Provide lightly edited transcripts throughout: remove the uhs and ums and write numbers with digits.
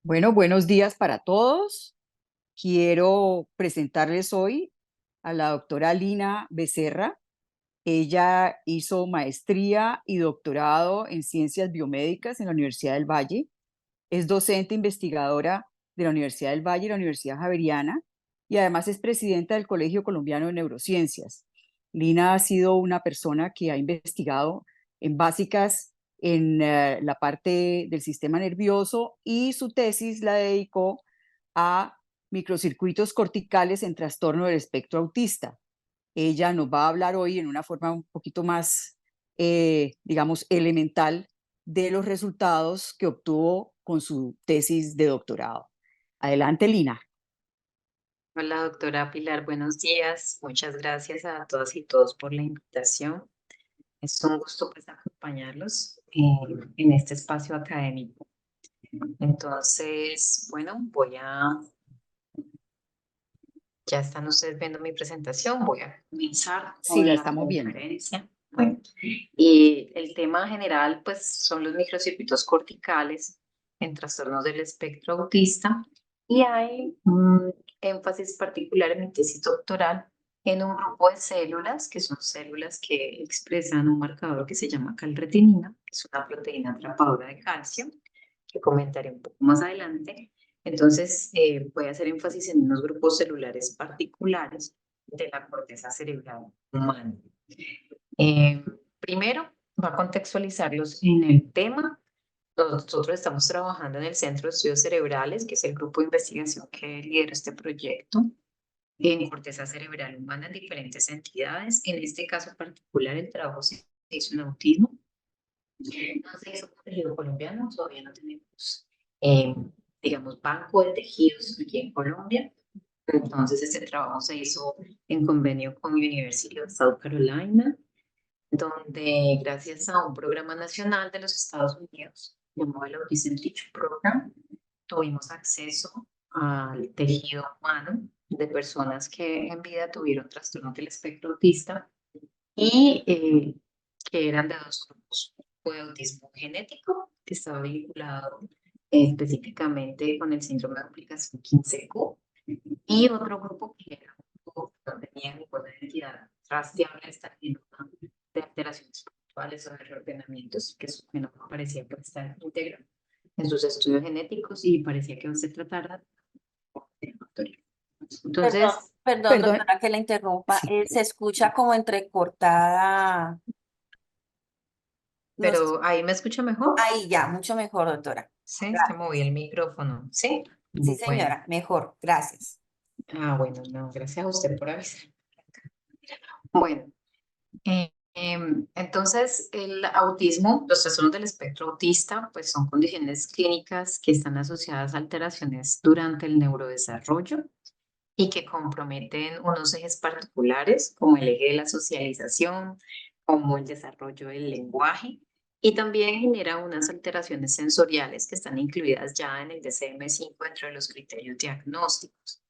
Bueno, buenos días para todos. Quiero presentarles hoy a la doctora Lina Becerra. Ella hizo maestría y doctorado en ciencias biomédicas en la Universidad del Valle. Es docente investigadora de la Universidad del Valle y la Universidad Javeriana y además es presidenta del Colegio Colombiano de Neurociencias. Lina ha sido una persona que ha investigado en básicas en la parte del sistema nervioso y su tesis la dedicó a microcircuitos corticales en trastorno del espectro autista. Ella nos va a hablar hoy en una forma un poquito más, digamos, elemental de los resultados que obtuvo con su tesis de doctorado. Adelante, Lina. Hola, doctora Pilar, buenos días. Muchas gracias a todas y todos por la invitación. Es un gusto pues acompañarlos en este espacio académico. Entonces, bueno, ya están ustedes viendo mi presentación, voy a comenzar Sí, con la la estamos viendo. conferencia. Bueno, y el tema general pues son los microcircuitos corticales en trastornos del espectro autista y hay un énfasis particular en mi tesis doctoral en un grupo de células que son células que expresan un marcador que se llama calretinina, que es una proteína atrapadora de calcio, que comentaré un poco más adelante. Entonces, voy a hacer énfasis en unos grupos celulares particulares de la corteza cerebral humana. Primero, va a contextualizarlos en el tema. Nosotros estamos trabajando en el Centro de Estudios Cerebrales, que es el grupo de investigación que lidera este proyecto, en corteza cerebral humana en diferentes entidades. En este caso particular, el trabajo se hizo en autismo. No se hizo con tejido colombiano, todavía no tenemos, eh, digamos, banco de tejidos aquí en Colombia. Entonces, este trabajo se hizo en convenio con University of South Carolina, donde gracias a un programa nacional de los Estados Unidos, llamado el Autism Teach Program, tuvimos acceso al tejido humano de personas que en vida tuvieron trastorno del espectro autista y que eran de dos grupos. Un grupo de autismo genético, que estaba vinculado específicamente con el síndrome de aplicación 15Q, y otro grupo que era un grupo que no tenía ninguna identidad rastreable, está lleno de alteraciones puntuales o de reordenamientos, que su genoma parecía pues, estar íntegro en sus estudios genéticos y parecía que se tratara de factoría. Perdón, Entonces, perdón, Perdón, doctora, que la interrumpa. sí. Se escucha como entrecortada. No sé. pero ahí me escucha mejor. Ahí ya, mucho mejor, doctora. Sí, es que moví Gracias. el micrófono. Sí, Sí, bueno. señora, mejor. Gracias. Bueno, no, gracias a usted por avisar. Bueno, entonces el autismo, los trastornos del espectro autista, pues son condiciones clínicas que están asociadas a alteraciones durante el neurodesarrollo y que comprometen unos ejes particulares, como el eje de la socialización, como el desarrollo del lenguaje, y también genera unas alteraciones sensoriales que están incluidas ya en el DCM-5 dentro de los criterios diagnósticos,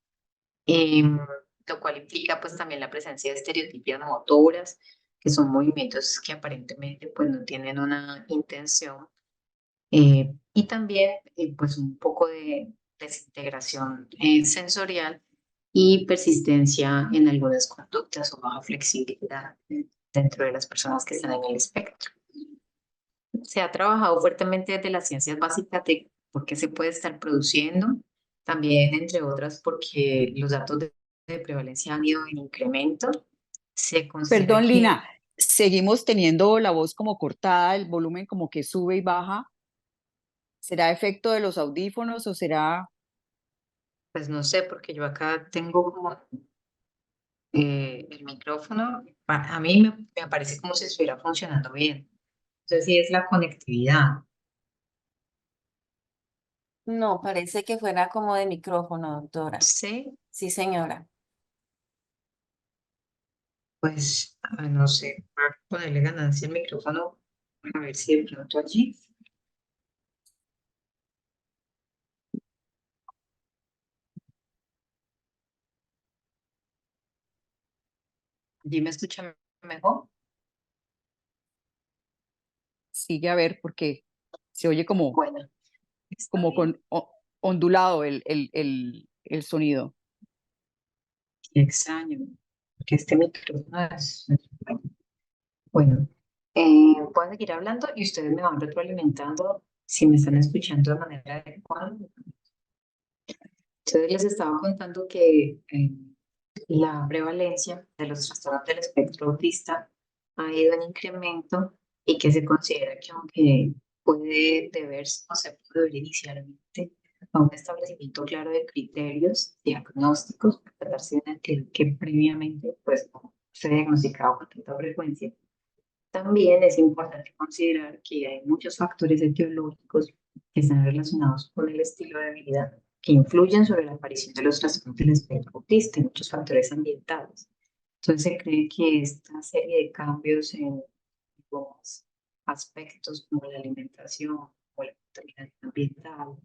lo cual implica pues también la presencia de estereotipias motoras, que son movimientos que aparentemente pues no tienen una intención, y también pues un poco de desintegración sensorial y persistencia en algunas conductas o baja flexibilidad dentro de las personas que están en el espectro. Se ha trabajado fuertemente desde las ciencias básicas de por qué se puede estar produciendo, también entre otras porque los datos de prevalencia han ido en incremento. Se considera Perdón, que, Lina. Seguimos teniendo la voz como cortada, el volumen como que sube y baja. ¿Será efecto de los audífonos o será? pues no sé, porque yo acá tengo como el micrófono, a mí me parece como si estuviera funcionando bien. No sé si es la conectividad. No, parece que fuera como de micrófono, doctora. Sí, Sí, señora. pues no sé, voy a ponerle ganancia al micrófono, a ver si de pronto allí. ¿Allí me escucha mejor? Sigue a ver porque se oye como, Bueno, está como bien. con ondulado el sonido. Qué extraño, porque este micrófono es bueno. Bueno, puedo seguir hablando y ustedes me van retroalimentando si me están escuchando de manera adecuada. Entonces les estaba contando que la prevalencia de los trastornos del espectro autista ha ido en incremento y que se considera que aunque puede deberse o se puede deber inicialmente a un establecimiento claro de criterios diagnósticos para tratarse de una entidad que previamente pues, no se ha diagnosticado con tanta frecuencia, también es importante considerar que hay muchos factores etiológicos que están relacionados con el estilo de vida que influyen sobre la aparición de los trastornos del espectro autista y muchos factores ambientales. Entonces se cree que esta serie de cambios en algunos aspectos como la alimentación o la contaminación ambiental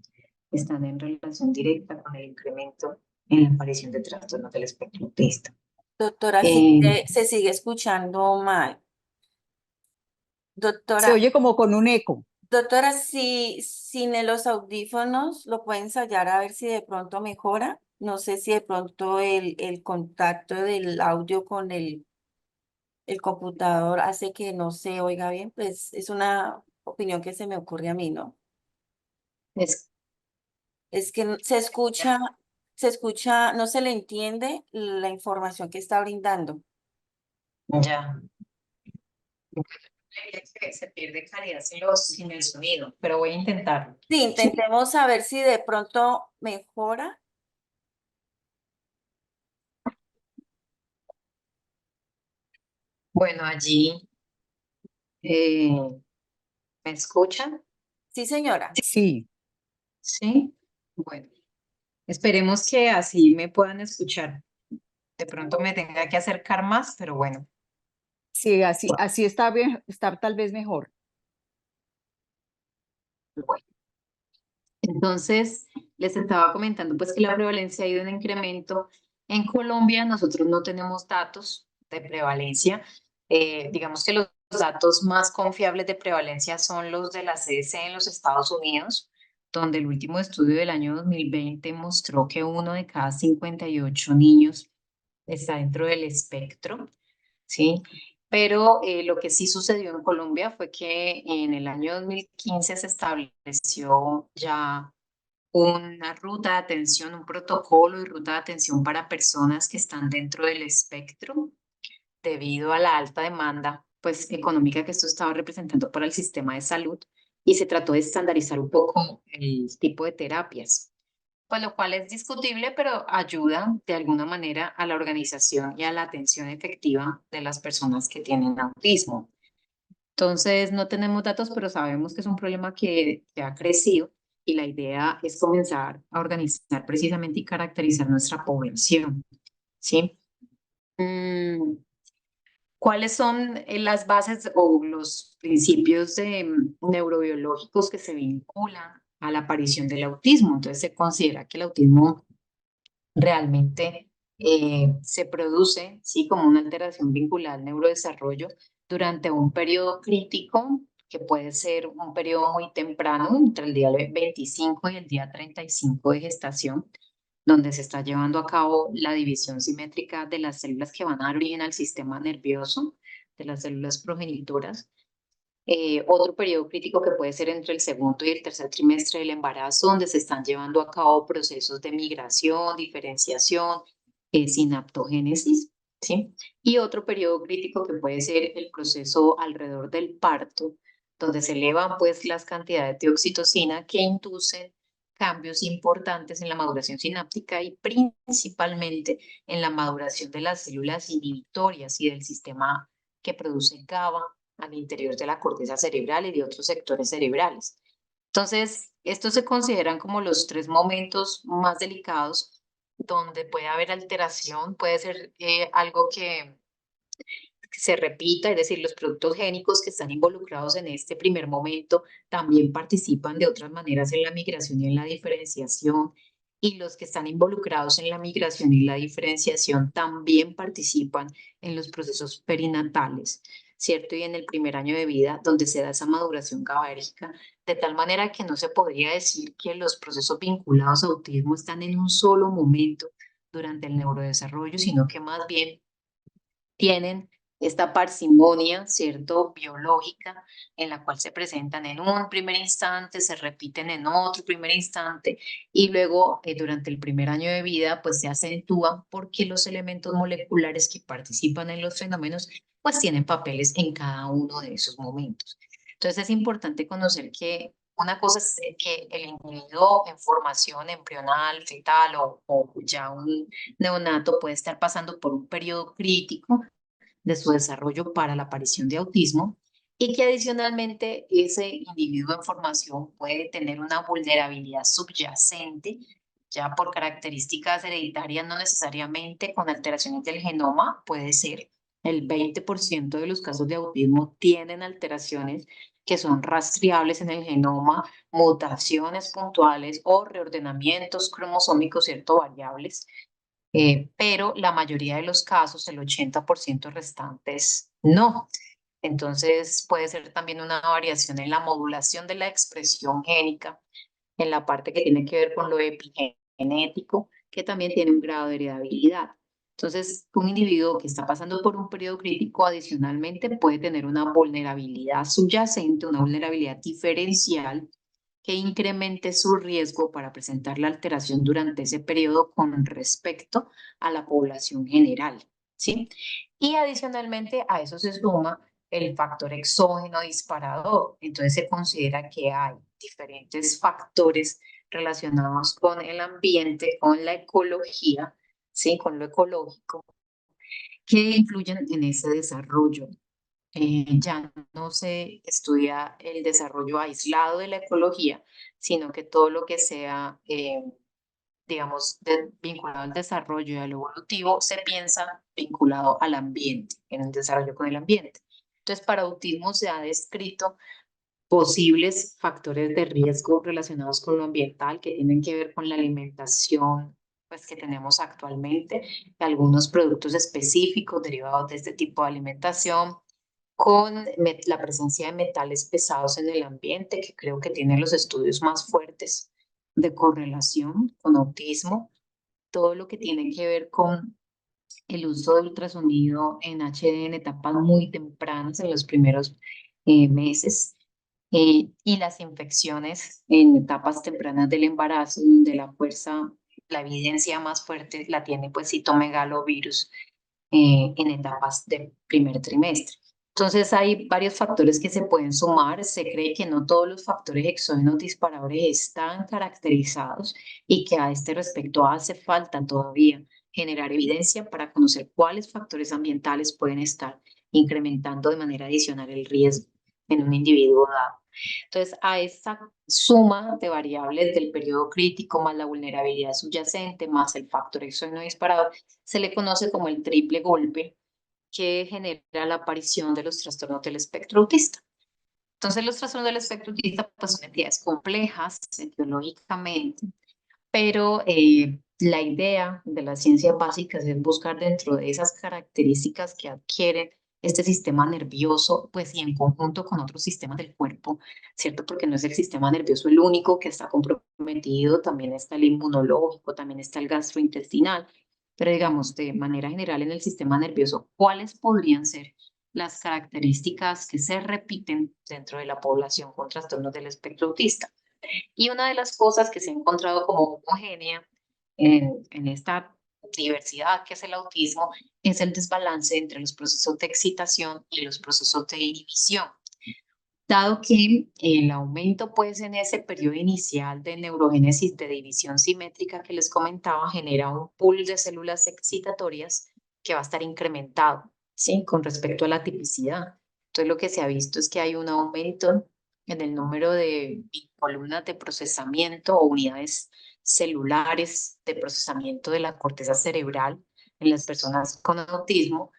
están en relación directa con el incremento en la aparición de trastornos del espectro autista. Doctora, sí, Eh, se sigue escuchando mal. Se Doctora, oye como con un eco. doctora, si sin los audífonos lo puede ensayar a ver si de pronto mejora. No sé si de pronto el contacto del audio con el computador hace que no se oiga bien. Pues es una opinión que se me ocurre a mí, ¿no? es Es que se escucha, no se le entiende la información que está brindando. ya. Que se pierde calidad sin el sonido, pero voy a intentarlo. Sí, Sí. intentemos saber si de pronto mejora. Bueno, allí ¿me escuchan? Sí, señora. Sí, Sí. Bueno, esperemos que así me puedan escuchar. De pronto me tenga que acercar más, pero bueno. sí, así está bien, está tal vez mejor. Bueno. Entonces, les estaba comentando pues que la prevalencia ha ido en incremento. En Colombia nosotros no tenemos datos de prevalencia. Digamos que los datos más confiables de prevalencia son los de la CDC en los Estados Unidos, donde el último estudio del año 2020 mostró que 1 de cada 58 niños está dentro del espectro, ¿sí? Pero lo que sí sucedió en Colombia fue que en el año 2015 se estableció ya una ruta de atención, un protocolo y ruta de atención para personas que están dentro del espectro debido a la alta demanda pues, económica que esto estaba representando para el sistema de salud y se trató de estandarizar un poco el tipo de terapias, pues lo cual es discutible, pero ayuda de alguna manera a la organización y a la atención efectiva de las personas que tienen autismo. Entonces, no tenemos datos, pero sabemos que es un problema que ha crecido y la idea es comenzar a organizar precisamente y caracterizar nuestra población, ¿sí? ¿Cuáles son las bases o los principios neurobiológicos que se vinculan a la aparición del autismo? Entonces, se considera que el autismo realmente se produce, sí, como una alteración vinculada al neurodesarrollo durante un periodo crítico, que puede ser un periodo muy temprano, entre el día 25 y el día 35 de gestación, donde se está llevando a cabo la división simétrica de las células que van a dar origen al sistema nervioso, de las células progenitoras. Otro periodo crítico que puede ser entre el segundo y el tercer trimestre del embarazo, donde se están llevando a cabo procesos de migración, diferenciación, sinaptogénesis, ¿sí? Y otro periodo crítico que puede ser el proceso alrededor del parto, donde se elevan pues las cantidades de oxitocina que inducen cambios importantes en la maduración sináptica y principalmente en la maduración de las células inhibitorias y del sistema que produce GABA al interior de la corteza cerebral y de otros sectores cerebrales. Entonces, estos se consideran como los tres momentos más delicados donde puede haber alteración, puede ser algo que se repita, es decir, los productos génicos que están involucrados en este primer momento también participan de otras maneras en la migración y en la diferenciación, y los que están involucrados en la migración y la diferenciación también participan en los procesos perinatales, ¿cierto? Y en el primer año de vida, donde se da esa maduración GABAérgica de tal manera que no se podría decir que los procesos vinculados a autismo están en un solo momento durante el neurodesarrollo, sino que más bien tienen esta parsimonia, ¿cierto?, biológica, en la cual se presentan en un primer instante, se repiten en otro primer instante, y luego durante el primer año de vida, pues se acentúan porque los elementos moleculares que participan en los fenómenos, pues tienen papeles en cada uno de esos momentos. Entonces es importante conocer que una cosa es que el individuo en formación embrional, fetal o ya un neonato puede estar pasando por un periodo crítico de su desarrollo para la aparición de autismo y que adicionalmente ese individuo en formación puede tener una vulnerabilidad subyacente, ya por características hereditarias, no necesariamente con alteraciones del genoma, puede ser. El 20% de los casos de autismo tienen alteraciones que son rastreables en el genoma, mutaciones puntuales o reordenamientos cromosómicos, cierto, variables, pero la mayoría de los casos, el 80% restantes, no. Entonces puede ser también una variación en la modulación de la expresión génica, en la parte que tiene que ver con lo epigenético, que también tiene un grado de heredabilidad. Entonces, un individuo que está pasando por un periodo crítico adicionalmente puede tener una vulnerabilidad subyacente, una vulnerabilidad diferencial que incremente su riesgo para presentar la alteración durante ese periodo con respecto a la población general, ¿sí? Y adicionalmente a eso se suma el factor exógeno disparador. Entonces se considera que hay diferentes factores relacionados con el ambiente, con la ecología, ¿sí? Con lo ecológico, que influyen en ese desarrollo. Ya no se estudia el desarrollo aislado de la ecología, sino que todo lo que sea, digamos, vinculado al desarrollo y al evolutivo, se piensa vinculado al ambiente, en el desarrollo con el ambiente. Entonces, para autismo se ha descrito posibles factores de riesgo relacionados con lo ambiental que tienen que ver con la alimentación, pues, que tenemos actualmente, algunos productos específicos derivados de este tipo de alimentación, con la presencia de metales pesados en el ambiente, que creo que tiene los estudios más fuertes de correlación con autismo, todo lo que tiene que ver con el uso del ultrasonido en HD en etapas muy tempranas, en los primeros meses, y las infecciones en etapas tempranas del embarazo, donde la fuerza, la evidencia más fuerte la tiene pues citomegalovirus en etapas del primer trimestre. Entonces hay varios factores que se pueden sumar. Se cree que no todos los factores exógenos disparadores están caracterizados y que a este respecto hace falta todavía generar evidencia para conocer cuáles factores ambientales pueden estar incrementando de manera adicional el riesgo en un individuo dado. Entonces, a esa suma de variables del periodo crítico más la vulnerabilidad subyacente más el factor exógeno disparador se le conoce como el triple golpe que genera la aparición de los trastornos del espectro autista. Entonces, los trastornos del espectro autista pues, son entidades complejas etiológicamente, pero la idea de las ciencias básicas es buscar dentro de esas características que adquiere este sistema nervioso, pues y en conjunto con otros sistemas del cuerpo, ¿cierto? Porque no es el sistema nervioso el único que está comprometido, también está el inmunológico, también está el gastrointestinal, pero digamos, de manera general en el sistema nervioso, ¿cuáles podrían ser las características que se repiten dentro de la población con trastornos del espectro autista? Y una de las cosas que se ha encontrado como homogénea en esta diversidad que es el autismo es el desbalance entre los procesos de excitación y los procesos de inhibición. Dado que el aumento pues en ese periodo inicial de neurogénesis de división simétrica que les comentaba genera un pool de células excitatorias que va a estar incrementado, ¿sí? Con respecto a la tipicidad. Entonces lo que se ha visto es que hay un aumento en el número de columnas de procesamiento o unidades celulares de procesamiento de la corteza cerebral en las personas con autismo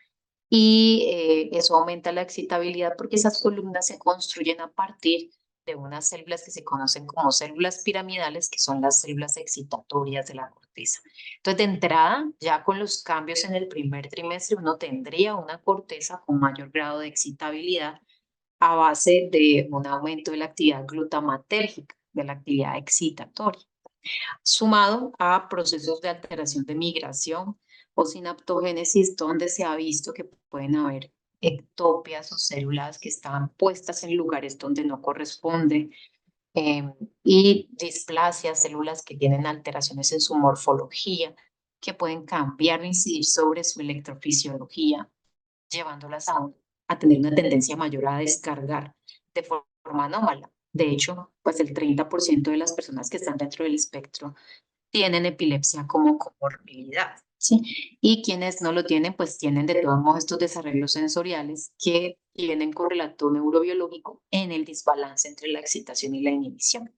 y eso aumenta la excitabilidad porque esas columnas se construyen a partir de unas células que se conocen como células piramidales, que son las células excitatorias de la corteza. Entonces, de entrada, ya con los cambios en el primer trimestre, uno tendría una corteza con mayor grado de excitabilidad a base de un aumento de la actividad glutamatérgica, de la actividad excitatoria, sumado a procesos de alteración de migración o sinaptogénesis, donde se ha visto que pueden haber ectopias o células que están puestas en lugares donde no corresponden, y displasias, células que tienen alteraciones en su morfología, que pueden cambiar o incidir sobre su electrofisiología, llevándolas a tener una tendencia mayor a descargar de forma anómala. De hecho, pues el 30% de las personas que están dentro del espectro tienen epilepsia como comorbilidad, ¿sí? Y quienes no lo tienen, pues tienen de todos modos estos desarreglos sensoriales que tienen correlato neurobiológico en el desbalance entre la excitación y la inhibición.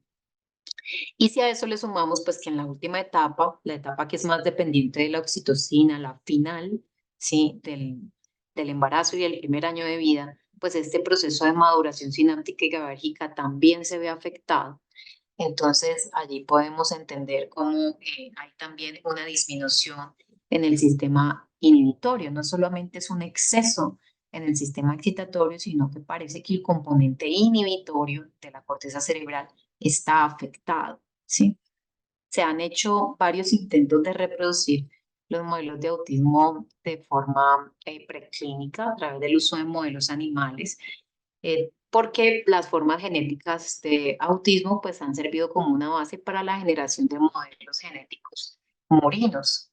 Y si a eso le sumamos, pues que en la última etapa, la etapa que es más dependiente de la oxitocina, la final, ¿sí? Del embarazo y el primer año de vida, pues este proceso de maduración sináptica y GABAérgica también se ve afectado. Entonces, allí podemos entender cómo hay también una disminución en el sistema inhibitorio. No solamente es un exceso en el sistema excitatorio, sino que parece que el componente inhibitorio de la corteza cerebral está afectado, ¿sí? Se han hecho varios intentos de reproducir los modelos de autismo de forma preclínica a través del uso de modelos animales, porque las formas genéticas de autismo pues han servido como una base para la generación de modelos genéticos morinos.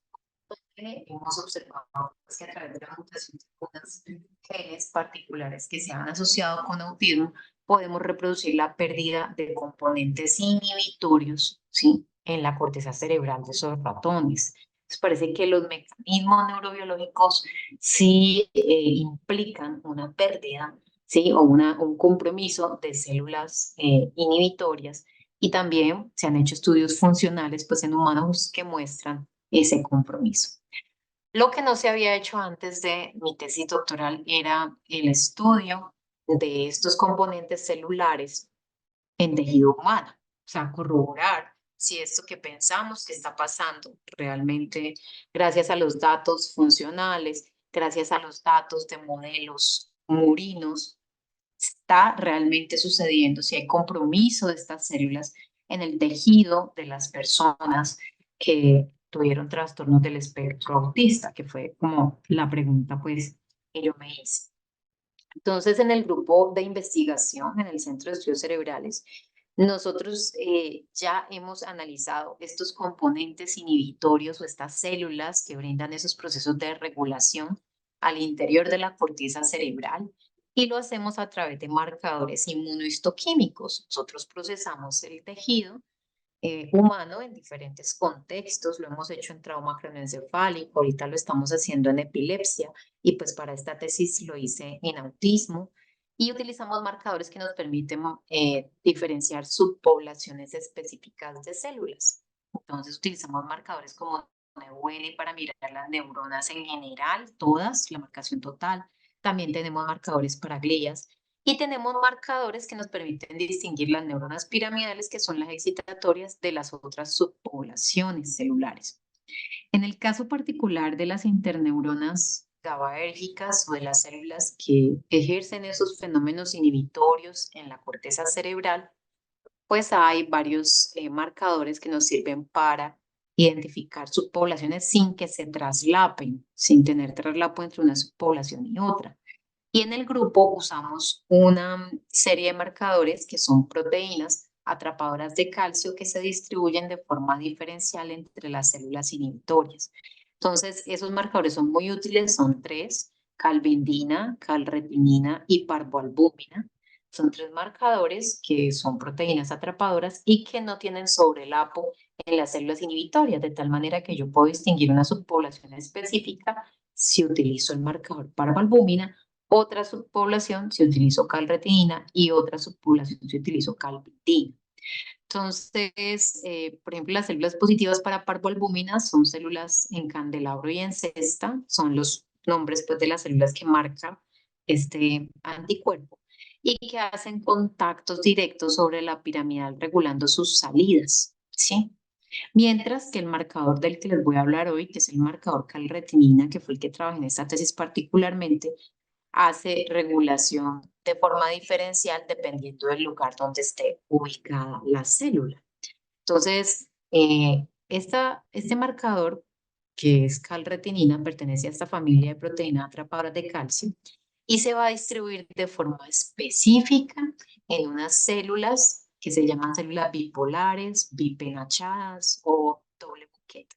Hemos observado pues, que a través de la mutación de algunos genes particulares que se han asociado con autismo, podemos reproducir la pérdida de componentes inhibitorios, ¿sí? En la corteza cerebral de esos ratones. Entonces parece que los mecanismos neurobiológicos sí implican una pérdida, ¿sí? O un compromiso de células inhibitorias, y también se han hecho estudios funcionales pues, en humanos que muestran ese compromiso. Lo que no se había hecho antes de mi tesis doctoral era el estudio de estos componentes celulares en tejido humano, o sea, corroborar si esto que pensamos que está pasando realmente, gracias a los datos funcionales, gracias a los datos de modelos murinos, está realmente sucediendo, si hay compromiso de estas células en el tejido de las personas que tuvieron trastornos del espectro autista, que fue como la pregunta pues que yo me hice. Entonces, en el grupo de investigación, en el Centro de Estudios Cerebrales, nosotros ya hemos analizado estos componentes inhibitorios o estas células que brindan esos procesos de regulación al interior de la corteza cerebral, y lo hacemos a través de marcadores inmunohistoquímicos. Nosotros procesamos el tejido humano en diferentes contextos. Lo hemos hecho en trauma craneoencefálico, ahorita lo estamos haciendo en epilepsia, y pues para esta tesis lo hice en autismo, y utilizamos marcadores que nos permiten diferenciar subpoblaciones específicas de células. Entonces utilizamos marcadores como NeuN para mirar las neuronas en general, todas, la marcación total. También tenemos marcadores para glías, y tenemos marcadores que nos permiten distinguir las neuronas piramidales, que son las excitatorias, de las otras subpoblaciones celulares. En el caso particular de las interneuronas GABAérgicas o de las células que ejercen esos fenómenos inhibitorios en la corteza cerebral, pues hay varios marcadores que nos sirven para identificar subpoblaciones sin que se traslapen, sin tener traslapo entre una subpoblación y otra. Y en el grupo usamos una serie de marcadores que son proteínas atrapadoras de calcio que se distribuyen de forma diferencial entre las células inhibitorias. Entonces, esos marcadores son muy útiles, son tres: calvindina, calretinina y parvoalbúmina. Son tres marcadores que son proteínas atrapadoras y que no tienen sobrelapo en las células inhibitorias, de tal manera que yo puedo distinguir una subpoblación específica si utilizo el marcador parvoalbúmina, otra subpoblación si utilizo calretinina y otra subpoblación si utilizo calvindina. Entonces, por ejemplo, las células positivas para parvoalbúmina son células en candelabro y en cesta, son los nombres pues, de las células que marcan este anticuerpo y que hacen contactos directos sobre la piramidal regulando sus salidas, ¿sí? Mientras que el marcador del que les voy a hablar hoy, que es el marcador calretinina, que fue el que trabajé en esta tesis particularmente, hace regulación de forma diferencial dependiendo del lugar donde esté ubicada la célula. Entonces, este marcador, que es calretinina, pertenece a esta familia de proteínas atrapadoras de calcio y se va a distribuir de forma específica en unas células que se llaman células bipolares, bipenachadas o doble buquete,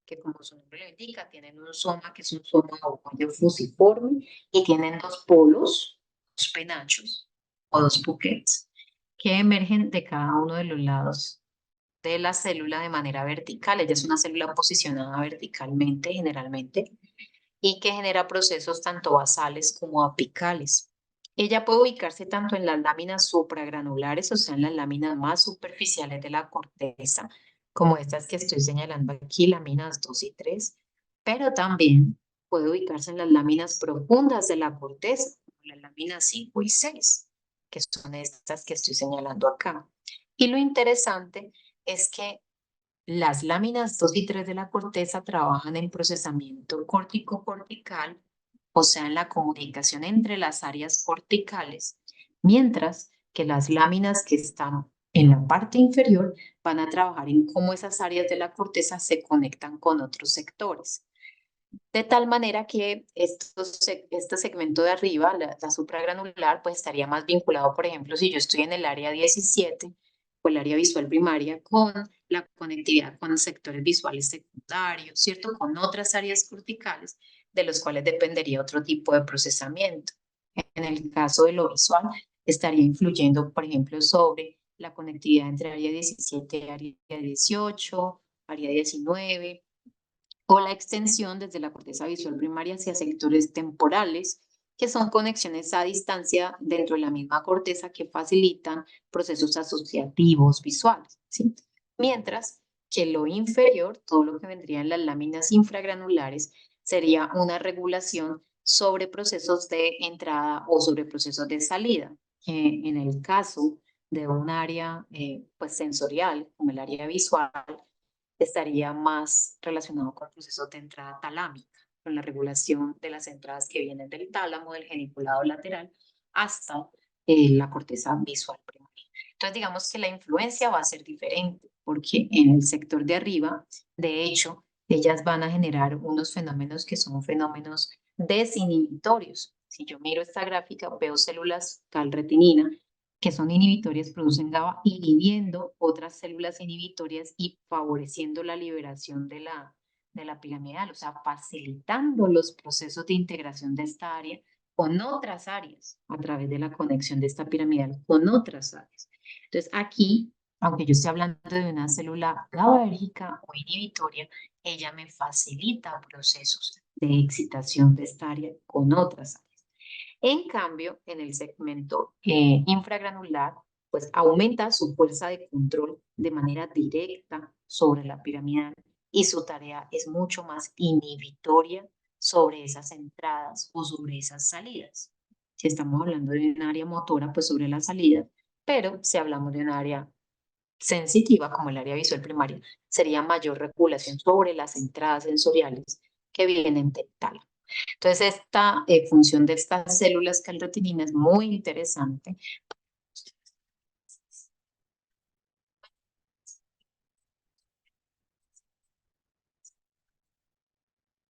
que como su nombre lo indica, tienen un soma que es un soma ovoide fusiforme y tienen dos polos, dos penachos o dos buquetes, que emergen de cada uno de los lados de la célula de manera vertical. Ella es una célula posicionada verticalmente generalmente y que genera procesos tanto basales como apicales. Ella puede ubicarse tanto en las láminas supragranulares, o sea, en las láminas más superficiales de la corteza, como estas que estoy señalando aquí, láminas 2 y 3, pero también puede ubicarse en las láminas profundas de la corteza, como las láminas 5 y 6, que son estas que estoy señalando acá. Y lo interesante es que las láminas 2 y 3 de la corteza trabajan en procesamiento córtico-cortical, o sea, en la comunicación entre las áreas corticales, mientras que las láminas que están en la parte inferior van a trabajar en cómo esas áreas de la corteza se conectan con otros sectores. De tal manera que este segmento de arriba, la supragranular, pues estaría más vinculado, por ejemplo, si yo estoy en el área 17 o el área visual primaria, con la conectividad con sectores visuales secundarios, ¿cierto? Con otras áreas corticales de los cuales dependería otro tipo de procesamiento. En el caso de lo visual, estaría influyendo, por ejemplo, sobre la conectividad entre área 17 y área 18, área 19, o la extensión desde la corteza visual primaria hacia sectores temporales, que son conexiones a distancia dentro de la misma corteza que facilitan procesos asociativos visuales, ¿sí? Mientras que lo inferior, todo lo que vendría en las láminas infragranulares, sería una regulación sobre procesos de entrada o sobre procesos de salida, que en el caso de un área pues sensorial, como el área visual, estaría más relacionado con procesos de entrada talámica, con la regulación de las entradas que vienen del tálamo, del geniculado lateral, hasta la corteza visual primaria. Entonces, digamos que la influencia va a ser diferente, porque en el sector de arriba, de hecho, ellas van a generar unos fenómenos que son fenómenos desinhibitorios. Si yo miro esta gráfica, veo células calretinina que son inhibitorias, producen GABA, inhibiendo otras células inhibitorias y favoreciendo la liberación de la piramidal, o sea, facilitando los procesos de integración de esta área con otras áreas a través de la conexión de esta piramidal con otras áreas. Entonces, aquí, aunque yo esté hablando de una célula GABAérgica o inhibitoria, ella me facilita procesos de excitación de esta área con otras áreas. En cambio, en el segmento infragranular, pues aumenta su fuerza de control de manera directa sobre la piramidal y su tarea es mucho más inhibitoria sobre esas entradas o sobre esas salidas. Si estamos hablando de un área motora, pues sobre la salida, pero si hablamos de un área sensitiva como el área visual primaria, sería mayor regulación sobre las entradas sensoriales que vienen del tálamo. Entonces, esta función de estas células calretinina es muy interesante.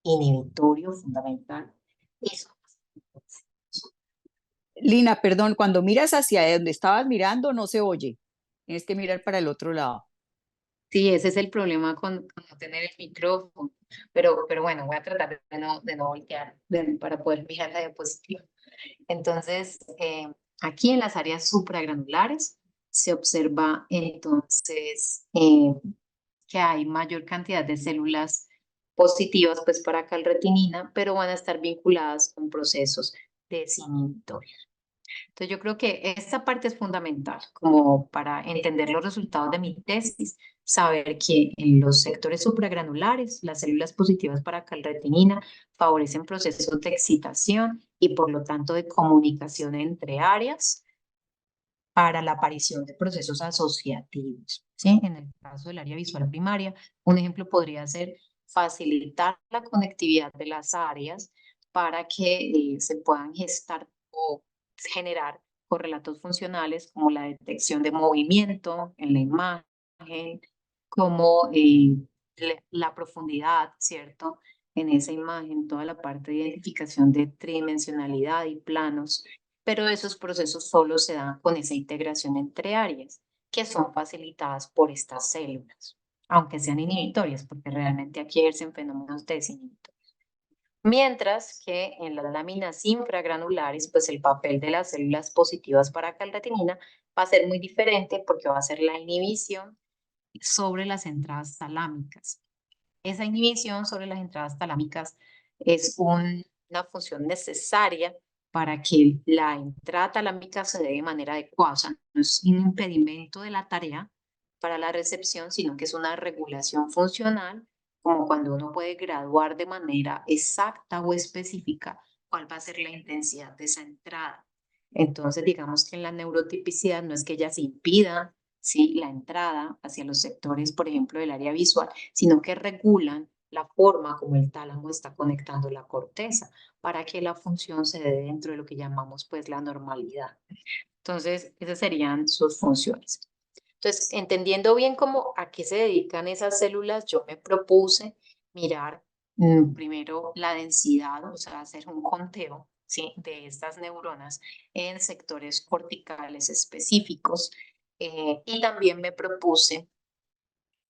Inhibitorio fundamental. Eso. Lina, perdón, cuando miras hacia donde estabas mirando no se oye. Tienes que mirar para el otro lado. Sí, ese es el problema con no tener el micrófono. Pero bueno, voy a tratar de no voltear para poder mirar la diapositiva. Entonces, aquí en las áreas supragranulares se observa entonces que hay mayor cantidad de células positivas pues para calretinina, pero van a estar vinculadas con procesos desinhibitorios. Entonces yo creo que esta parte es fundamental como para entender los resultados de mi tesis, saber que en los sectores supragranulares las células positivas para calretinina favorecen procesos de excitación y por lo tanto de comunicación entre áreas para la aparición de procesos asociativos, ¿sí? En el caso del área visual primaria, un ejemplo podría ser facilitar la conectividad de las áreas para que se puedan gestar o generar correlatos funcionales como la detección de movimiento en la imagen, como la profundidad, ¿cierto? En esa imagen, toda la parte de identificación de tridimensionalidad y planos, pero esos procesos solo se dan con esa integración entre áreas, que son facilitadas por estas células, aunque sean inhibitorias, porque realmente aquí ejercen fenómenos desinhibitorios. Mientras que en las láminas infragranulares, pues el papel de las células positivas para calretinina va a ser muy diferente porque va a ser la inhibición sobre las entradas talámicas. Esa inhibición sobre las entradas talámicas es una función necesaria para que la entrada talámica se dé de manera adecuada. O sea, no es un impedimento de la tarea para la recepción, sino que es una regulación funcional, como cuando uno puede graduar de manera exacta o específica cuál va a ser la intensidad de esa entrada. Entonces, digamos que en la neurotipicidad no es que ella se impida, ¿sí?, la entrada hacia los sectores, por ejemplo, del área visual, sino que regulan la forma como el tálamo está conectando la corteza para que la función se dé dentro de lo que llamamos pues la normalidad. Entonces, esas serían sus funciones. Entonces, entendiendo bien cómo a qué se dedican esas células, yo me propuse mirar primero la densidad, o sea, hacer un conteo, ¿sí?, de estas neuronas en sectores corticales específicos. Y también me propuse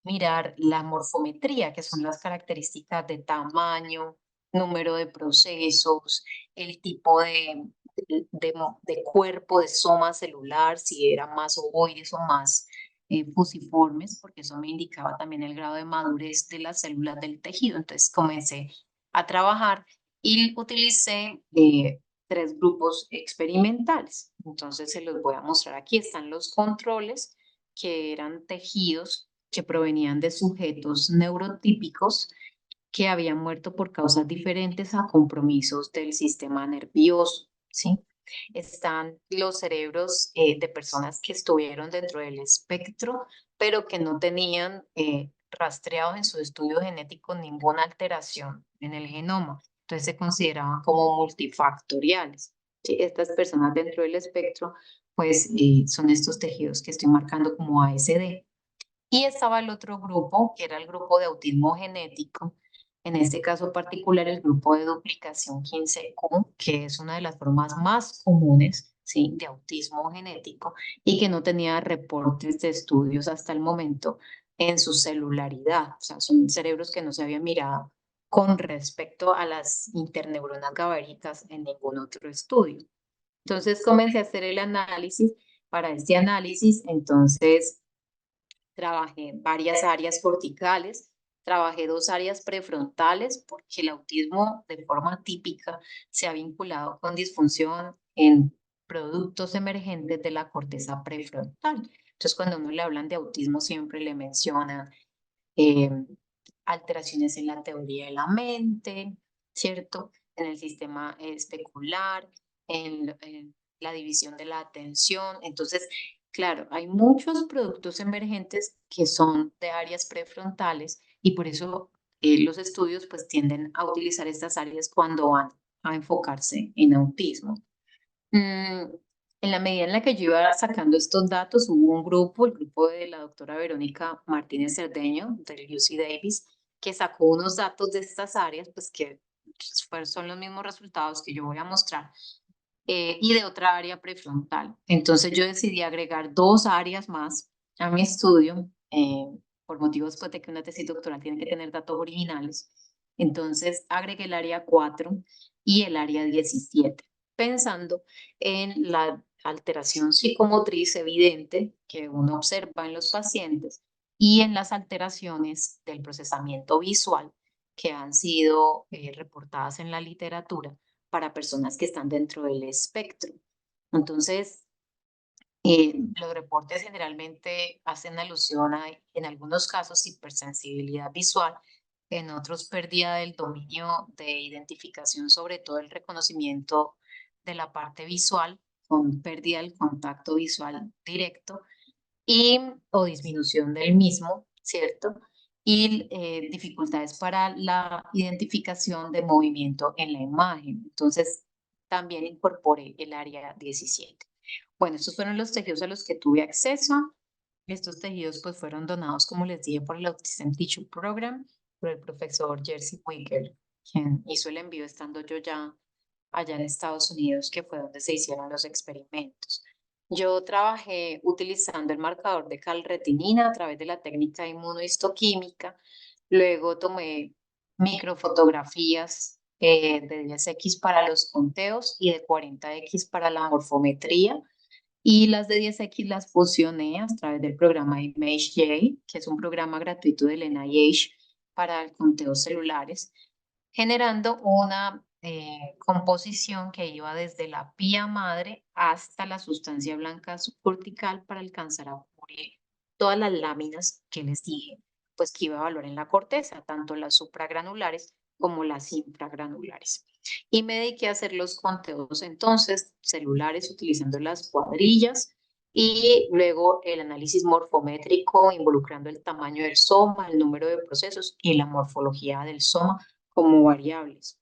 mirar la morfometría, que son las características de tamaño, número de procesos, el tipo de cuerpo, de soma celular, si eran más ovoides o más fusiformes, porque eso me indicaba también el grado de madurez de las células del tejido. Entonces comencé a trabajar y utilicé 3 grupos experimentales. Entonces se los voy a mostrar aquí. Están los controles, que eran tejidos que provenían de sujetos neurotípicos que habían muerto por causas diferentes a compromisos del sistema nervioso, ¿sí? Están los cerebros de personas que estuvieron dentro del espectro, pero que no tenían rastreados en su estudio genético ninguna alteración en el genoma. Entonces se consideraban como multifactoriales, ¿sí? Estas personas dentro del espectro, pues son estos tejidos que estoy marcando como ASD. Y estaba el otro grupo, que era el grupo de autismo genético, en este caso particular el grupo de duplicación 15q, que es una de las formas más comunes, ¿sí?, de autismo genético y que no tenía reportes de estudios hasta el momento en su celularidad. O sea, son cerebros que no se habían mirado con respecto a las interneuronas GABAéricas en ningún otro estudio. Entonces comencé a hacer el análisis. Para este análisis, entonces, trabajé varias áreas corticales, trabajé 2 áreas prefrontales porque el autismo de forma típica se ha vinculado con disfunción en productos emergentes de la corteza prefrontal. Entonces, cuando uno le hablan de autismo, siempre le mencionan eh, alteraciones en la teoría de la mente, ¿cierto? En el sistema especular, en la división de la atención. Entonces, claro, hay muchos productos emergentes que son de áreas prefrontales y por eso los estudios pues tienden a utilizar estas áreas cuando van a enfocarse en autismo. En la medida en la que yo iba sacando estos datos, hubo un grupo, el grupo de la doctora Verónica Martínez Cerdeño, del UC Davis, que sacó unos datos de estas áreas, pues que son los mismos resultados que yo voy a mostrar, y de otra área prefrontal. Entonces yo decidí agregar 2 áreas más a mi estudio, por motivos pues, de que una tesis doctoral tiene que tener datos originales. Entonces agregué el área 4 y el área 17, pensando en la alteración psicomotriz evidente que uno observa en los pacientes y en las alteraciones del procesamiento visual que han sido reportadas en la literatura para personas que están dentro del espectro. Entonces, los reportes generalmente hacen alusión a, en algunos casos, hipersensibilidad visual, en otros pérdida del dominio de identificación, sobre todo el reconocimiento de la parte visual, con pérdida del contacto visual directo y o disminución del mismo, ¿cierto? Y dificultades para la identificación de movimiento en la imagen. Entonces, también incorporé el área 17. Bueno, estos fueron los tejidos a los que tuve acceso. Estos tejidos pues fueron donados, como les dije, por el Autism Tissue Program, por el profesor Jerzy Wicker, quien hizo el envío estando yo ya allá en Estados Unidos, que fue donde se hicieron los experimentos. Yo trabajé utilizando el marcador de calretinina a través de la técnica inmunohistoquímica. Luego tomé microfotografías de 10X para los conteos y de 40X para la morfometría. Y las de 10X las fusioné a través del programa ImageJ, que es un programa gratuito del NIH para el conteo celulares, generando una composición que iba desde la pía madre hasta la sustancia blanca subcortical para alcanzar a cubrir todas las láminas que les dije, pues que iba a evaluar en la corteza, tanto las supragranulares como las infragranulares. Y me dediqué a hacer los conteos entonces celulares utilizando las cuadrillas y luego el análisis morfométrico involucrando el tamaño del soma, el número de procesos y la morfología del soma como variables.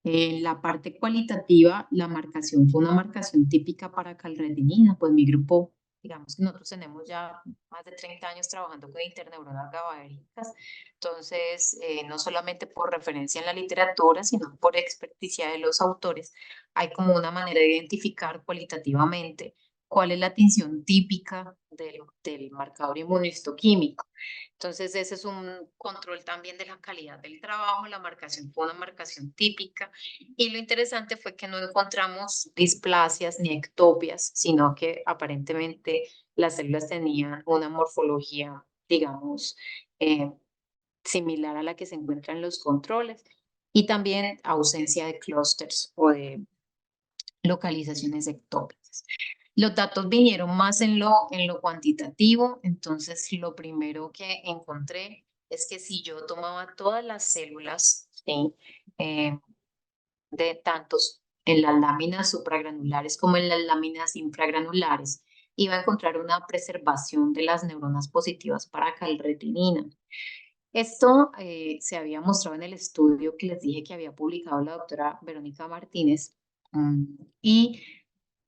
En la parte cualitativa, la marcación fue una marcación típica para calretinina, pues mi grupo, digamos que nosotros tenemos ya más de 30 años trabajando con interneuronas GABAérgicas, entonces no solamente por referencia en la literatura, sino por experticia de los autores, hay como una manera de identificar cualitativamente cuál es la tinción típica del marcador inmunohistoquímico. Entonces, ese es un control también de la calidad del trabajo. La marcación fue una marcación típica. Y lo interesante fue que no encontramos displasias ni ectopias, sino que aparentemente las células tenían una morfología, digamos, eh, similar a la que se encuentra en los controles. Y también ausencia de clústeres o de localizaciones ectópicas. Los datos vinieron más en lo cuantitativo, entonces lo primero que encontré es que si yo tomaba todas las células, ¿sí? De tantos en las láminas supragranulares como en las láminas infragranulares, iba a encontrar una preservación de las neuronas positivas para calretinina. Esto se había mostrado en el estudio que les dije que había publicado la doctora Verónica Martínez y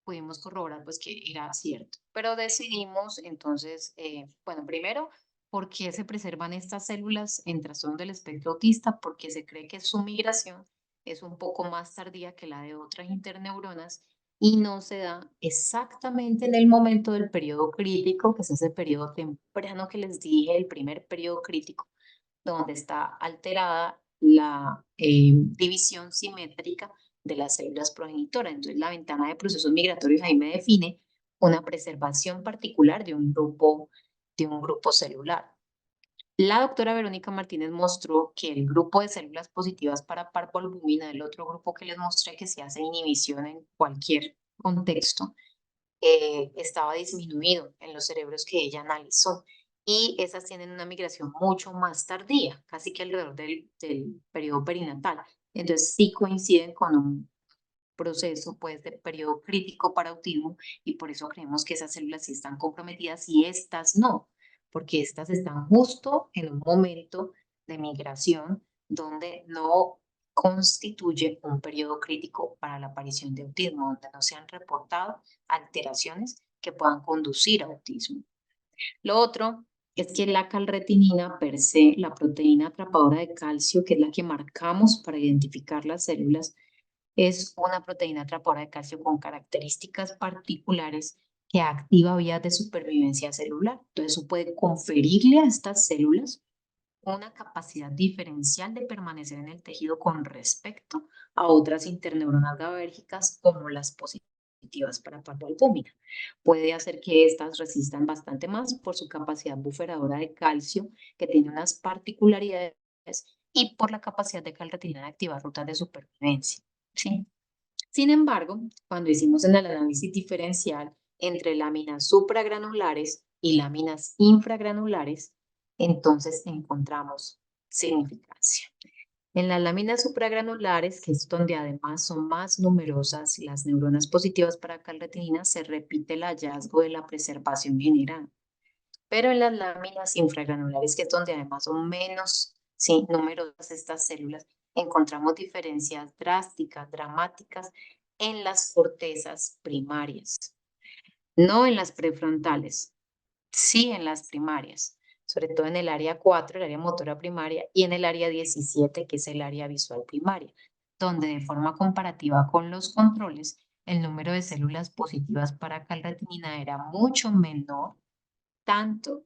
pudimos corroborar pues que era cierto. Pero decidimos entonces, bueno, primero, ¿por qué se preservan estas células en trastorno del espectro autista? Porque se cree que su migración es un poco más tardía que la de otras interneuronas y no se da exactamente en el momento del periodo crítico, que es ese periodo temprano que les dije, el primer periodo crítico, donde está alterada la división simétrica de las células progenitoras. Entonces, la ventana de procesos migratorios ahí me define una preservación particular de un grupo celular. La doctora Verónica Martínez mostró que el grupo de células positivas para parvalbúmina, el otro grupo que les mostré que se hace inhibición en cualquier contexto, estaba disminuido en los cerebros que ella analizó. Y esas tienen una migración mucho más tardía, casi que alrededor del periodo perinatal. Entonces sí coinciden con un proceso pues de periodo crítico para autismo y por eso creemos que esas células sí están comprometidas y estas no, porque estas están justo en un momento de migración donde no constituye un periodo crítico para la aparición de autismo, donde no se han reportado alteraciones que puedan conducir a autismo. Lo otro es que la calretinina per se, la proteína atrapadora de calcio, que es la que marcamos para identificar las células, es una proteína atrapadora de calcio con características particulares que activa vías de supervivencia celular. Entonces, eso puede conferirle a estas células una capacidad diferencial de permanecer en el tejido con respecto a otras interneuronas GABAérgicas como las positivas para parvalbúmina. Puede hacer que estas resistan bastante más por su capacidad buferadora de calcio, que tiene unas particularidades, y por la capacidad de calretinina de activar rutas de supervivencia. ¿Sí? Sin embargo, cuando hicimos el análisis diferencial entre láminas supragranulares y láminas infragranulares, entonces encontramos significancia. En las láminas supragranulares, que es donde además son más numerosas las neuronas positivas para calretinina, se repite el hallazgo de la preservación general. Pero en las láminas infragranulares, que es donde además son menos numerosas estas células, encontramos diferencias drásticas, dramáticas en las cortezas primarias. no en las prefrontales, sí en las primarias, sobre todo en el área 4, el área motora primaria, y en el área 17, que es el área visual primaria, donde de forma comparativa con los controles, el número de células positivas para calretinina era mucho menor, tanto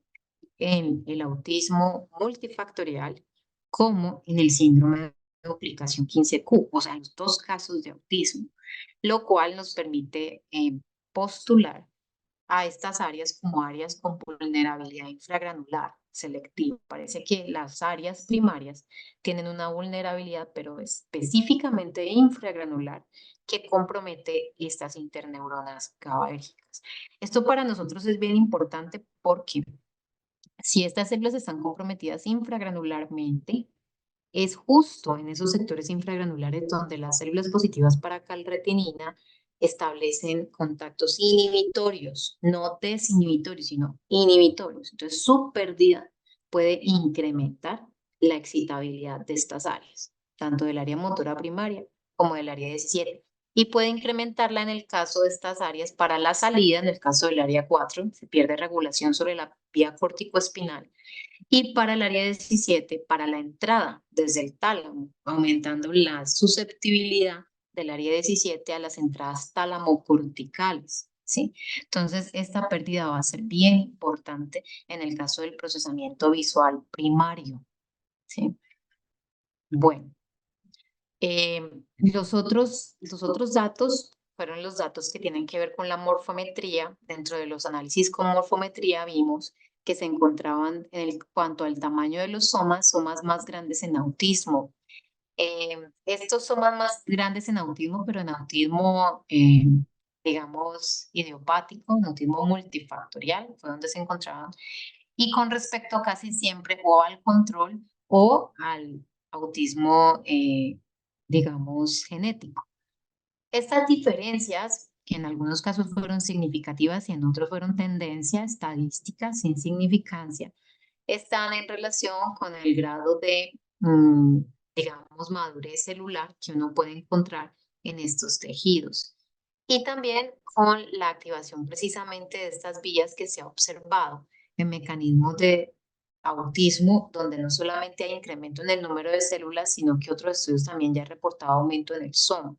en el autismo multifactorial como en el síndrome de duplicación 15q, o sea, los dos casos de autismo, lo cual nos permite postular a estas áreas como áreas con vulnerabilidad infragranular selectiva. Parece que las áreas primarias tienen una vulnerabilidad, pero específicamente infragranular, que compromete estas interneuronas GABAérgicas. Esto para nosotros es bien importante porque si estas células están comprometidas infragranularmente, es justo en esos sectores infragranulares donde las células positivas para calretinina establecen contactos inhibitorios, no desinhibitorios, sino inhibitorios. Entonces, su pérdida puede incrementar la excitabilidad de estas áreas, tanto del área motora primaria como del área 17. Y puede incrementarla en el caso de estas áreas para la salida, en el caso del área 4, se pierde regulación sobre la vía corticoespinal, y para el área 17, para la entrada desde el tálamo, aumentando la susceptibilidad del área 17 a las entradas talamocorticales, ¿sí? Entonces, esta pérdida va a ser bien importante en el caso del procesamiento visual primario, ¿sí? Bueno, los otros datos fueron los datos que tienen que ver con la morfometría. Dentro de los análisis con morfometría vimos que se encontraban en cuanto al tamaño de los somas más grandes en autismo. Estos somas más grandes en autismo, pero en autismo, digamos, idiopático, en autismo multifactorial, fue donde se encontraban. Y con respecto casi siempre o al control o al autismo, digamos, genético. Estas diferencias, que en algunos casos fueron significativas y en otros fueron tendencia estadística sin significancia, están en relación con el grado de, digamos, madurez celular que uno puede encontrar en estos tejidos. Y también con la activación precisamente de estas vías que se ha observado en mecanismos de autismo, donde no solamente hay incremento en el número de células, sino que otros estudios también ya han reportado aumento en el soma.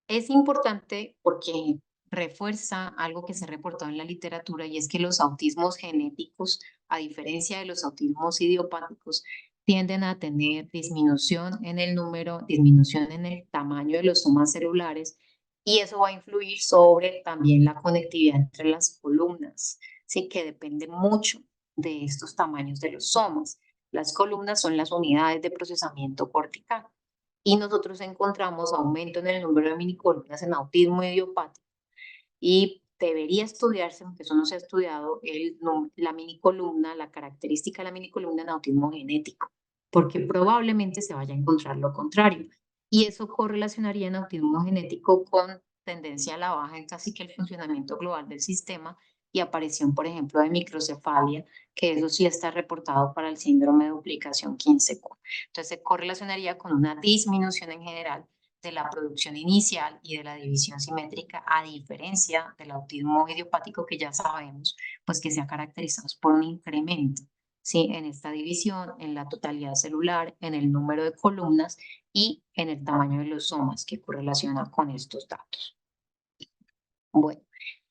Es importante porque refuerza algo que se ha reportado en la literatura, y es que los autismos genéticos, a diferencia de los autismos idiopáticos, tienden a tener disminución en el número, disminución en el tamaño de los somas celulares, y eso va a influir sobre también la conectividad entre las columnas, sí, que depende mucho de estos tamaños de los somas. Las columnas son las unidades de procesamiento cortical, y nosotros encontramos aumento en el número de minicolumnas en autismo idiopático, y debería estudiarse, aunque eso no se ha estudiado, la minicolumna, la característica de la minicolumna en autismo genético, porque probablemente se vaya a encontrar lo contrario, y eso correlacionaría en autismo genético con tendencia a la baja en casi que el funcionamiento global del sistema y aparición, por ejemplo, de microcefalia, que eso sí está reportado para el síndrome de duplicación 15q. Entonces se correlacionaría con una disminución en general de la producción inicial y de la división simétrica, a diferencia del autismo idiopático, que ya sabemos pues que se ha caracterizado por un incremento, ¿sí?, en esta división, en la totalidad celular, en el número de columnas y en el tamaño de los somas, que correlaciona con estos datos. Bueno,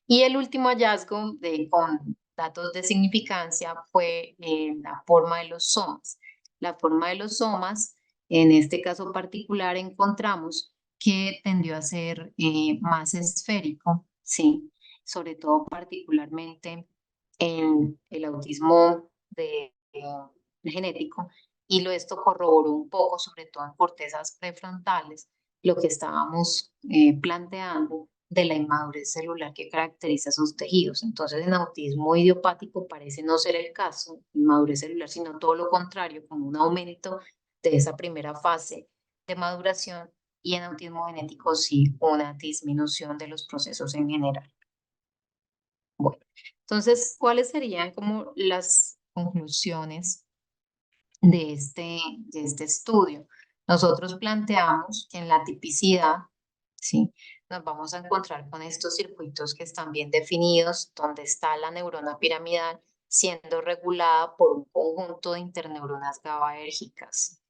y el último hallazgo con datos de significancia fue la forma de los somas. La forma de los somas, en este caso particular, encontramos que tendió a ser más esférico, ¿sí? Sobre todo particularmente en el autismo genético, y esto corroboró un poco, sobre todo en cortezas prefrontales, lo que estábamos planteando de la inmadurez celular que caracteriza esos tejidos. Entonces, en autismo idiopático parece no ser el caso, inmadurez celular, sino todo lo contrario, con un aumento de esa primera fase de maduración, y en autismo genético sí, una disminución de los procesos en general. Bueno, entonces, ¿cuáles serían como las conclusiones de este estudio? Nosotros planteamos que en la tipicidad, ¿sí?, nos vamos a encontrar con estos circuitos que están bien definidos, donde está la neurona piramidal siendo regulada por un conjunto de interneuronas GABAérgicas,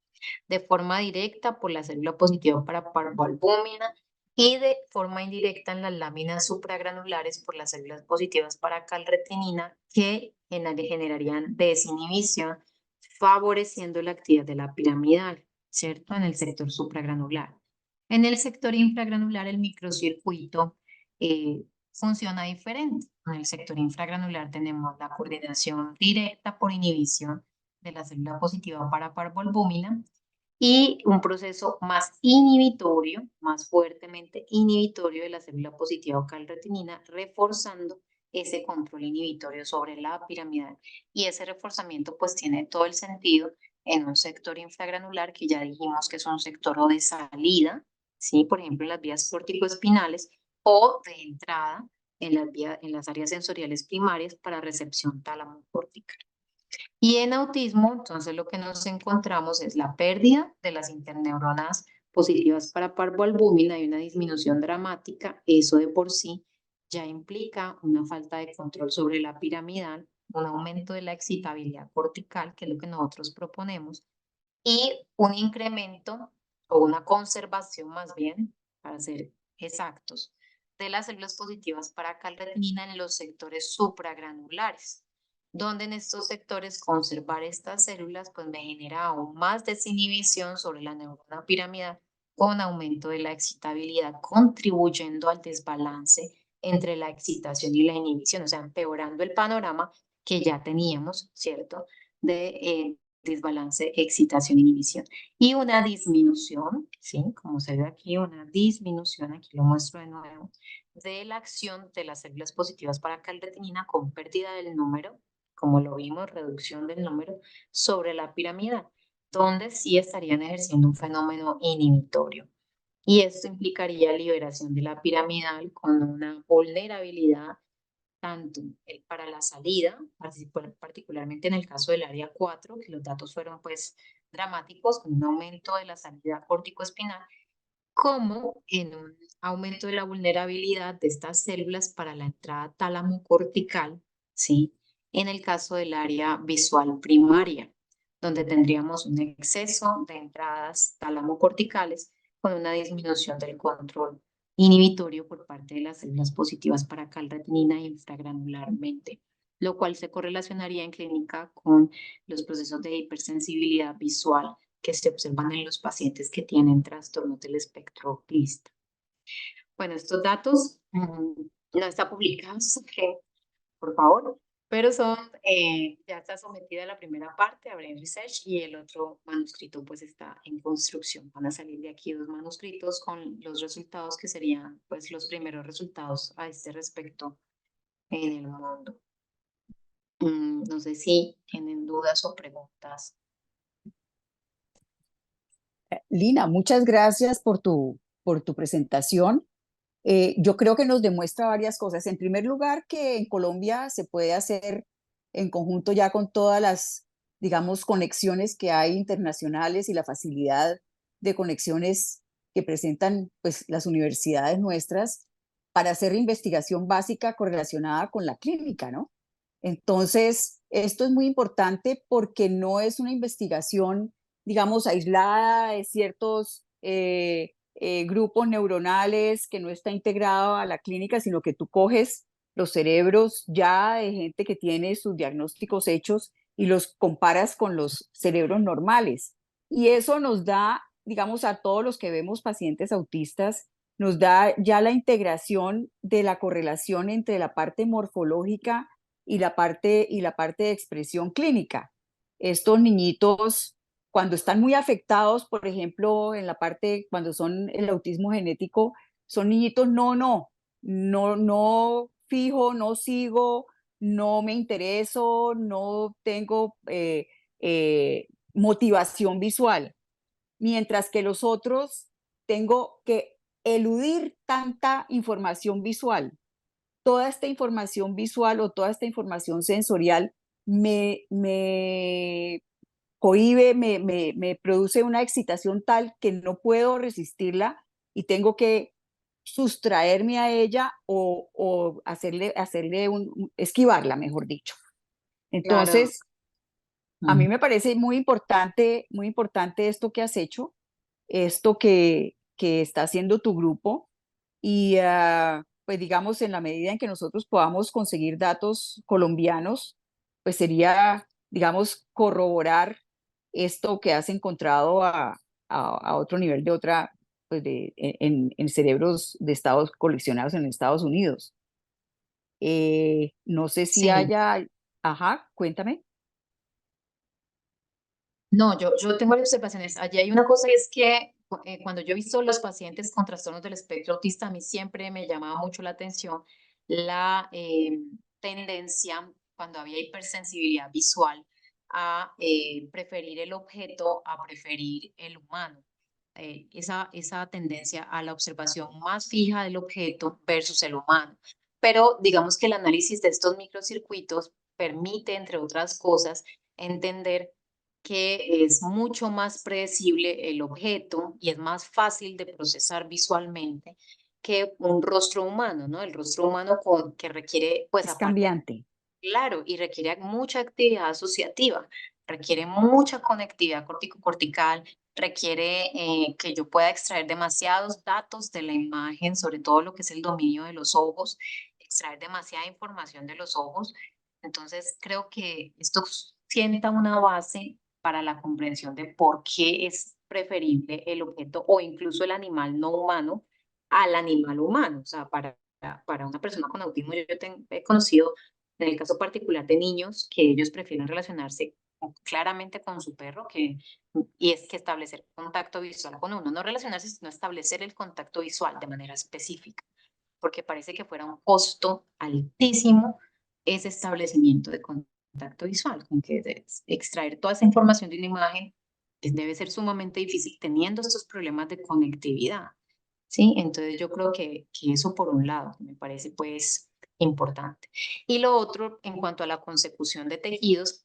de forma directa por la célula positiva para parvalbúmina y de forma indirecta en las láminas supragranulares por las células positivas para calretinina que generarían desinhibición, favoreciendo la actividad de la piramidal, ¿cierto? En el sector supragranular. En el sector infragranular, el microcircuito funciona diferente. En el sector infragranular tenemos la coordinación directa por inhibición de la célula positiva para parvalbúmina y un proceso más inhibitorio, más fuertemente inhibitorio de la célula positiva o calretinina, reforzando ese control inhibitorio sobre la piramidal. Y ese reforzamiento pues tiene todo el sentido en un sector infragranular que ya dijimos que es un sector o de salida, ¿sí? Por ejemplo, en las vías corticoespinales o de entrada en las áreas sensoriales primarias para recepción tálamo cortical. Y en autismo, entonces lo que nos encontramos es la pérdida de las interneuronas positivas para parvalbúmina y una disminución dramática. Eso de por sí ya implica una falta de control sobre la piramidal, un aumento de la excitabilidad cortical, que es lo que nosotros proponemos, y un incremento o una conservación más bien, para ser exactos, de las células positivas para calretinina en los sectores supragranulares, donde en estos sectores conservar estas células pues me genera aún más desinhibición sobre la neurona piramidal con aumento de la excitabilidad, contribuyendo al desbalance entre la excitación y la inhibición, o sea, empeorando el panorama que ya teníamos, ¿cierto? De desbalance, excitación, inhibición. Y una disminución, ¿sí? Como se ve aquí, una disminución, aquí lo muestro de nuevo, de la acción de las células positivas para calretinina con pérdida del número, como lo vimos, reducción del número, sobre la piramidal, donde sí estarían ejerciendo un fenómeno inhibitorio. Y esto implicaría liberación de la piramidal con una vulnerabilidad tanto para la salida, particularmente en el caso del área 4, que los datos fueron pues dramáticos, con un aumento de la salida córtico-espinal, como en un aumento de la vulnerabilidad de estas células para la entrada tálamo-cortical, ¿sí? En el caso del área visual primaria, donde tendríamos un exceso de entradas tálamo-corticales con una disminución del control inhibitorio por parte de las células positivas para calretinina infragranularmente, lo cual se correlacionaría en clínica con los procesos de hipersensibilidad visual que se observan en los pacientes que tienen trastornos del espectro autista. Bueno, estos datos no están publicados, por favor, pero son, ya está sometida la primera parte a Brain Research y el otro manuscrito pues está en construcción. Van a salir de aquí 2 manuscritos con los resultados que serían pues los primeros resultados a este respecto en el mundo. No sé si tienen dudas o preguntas. Lina, muchas gracias por tu presentación. Yo creo que nos demuestra varias cosas. En primer lugar, que en Colombia se puede hacer en conjunto ya con todas las, digamos, conexiones que hay internacionales y la facilidad de conexiones que presentan pues, las universidades nuestras para hacer investigación básica correlacionada con la clínica, ¿no? Entonces, esto es muy importante porque no es una investigación, digamos, aislada de ciertos grupos neuronales que no está integrado a la clínica, sino que tú coges los cerebros ya de gente que tiene sus diagnósticos hechos y los comparas con los cerebros normales. Y eso nos da, digamos, a todos los que vemos pacientes autistas, nos da ya la integración de la correlación entre la parte morfológica y la parte de expresión clínica. Estos niñitos, cuando están muy afectados, por ejemplo, en la parte, cuando son el autismo genético, son niñitos, no fijo, no sigo, no me intereso, no tengo motivación visual. Mientras que los otros tengo que eludir tanta información visual. Toda esta información visual o toda esta información sensorial me cohíbe, me produce una excitación tal que no puedo resistirla y tengo que sustraerme a ella o esquivarla, mejor dicho. Claro. Entonces, a mí me parece muy importante esto que has hecho, esto que está haciendo tu grupo y pues digamos en la medida en que nosotros podamos conseguir datos colombianos, pues sería, digamos, corroborar esto que has encontrado a otro nivel de otra, pues en cerebros de estados coleccionados en Estados Unidos. No sé si Sí. haya, ajá, cuéntame. No, yo tengo varias observaciones. Allí hay una cosa y es que cuando yo he visto los pacientes con trastornos del espectro autista, a mí siempre me llamaba mucho la atención la tendencia, cuando había hipersensibilidad visual, a preferir el objeto, a preferir el humano. Esa tendencia a la observación más fija del objeto versus el humano. Pero digamos que el análisis de estos microcircuitos permite, entre otras cosas, entender que es mucho más predecible el objeto y es más fácil de procesar visualmente que un rostro humano, ¿no? El rostro humano que requiere, pues Es aparte, cambiante. claro, y requiere mucha actividad asociativa, requiere mucha conectividad cortical, requiere que yo pueda extraer demasiados datos de la imagen, sobre todo lo que es el dominio de los ojos, extraer demasiada información de los ojos. Entonces, creo que esto sienta una base para la comprensión de por qué es preferible el objeto o incluso el animal no humano al animal humano. O sea, para una persona con autismo, he conocido en el caso particular de niños, que ellos prefieren relacionarse claramente con su perro, y es que establecer contacto visual con uno, no relacionarse, sino establecer el contacto visual de manera específica, porque parece que fuera un costo altísimo ese establecimiento de contacto visual, con que extraer toda esa información de una imagen debe ser sumamente difícil teniendo estos problemas de conectividad. ¿Sí? Entonces yo creo que eso por un lado me parece pues importante. Y lo otro, en cuanto a la consecución de tejidos,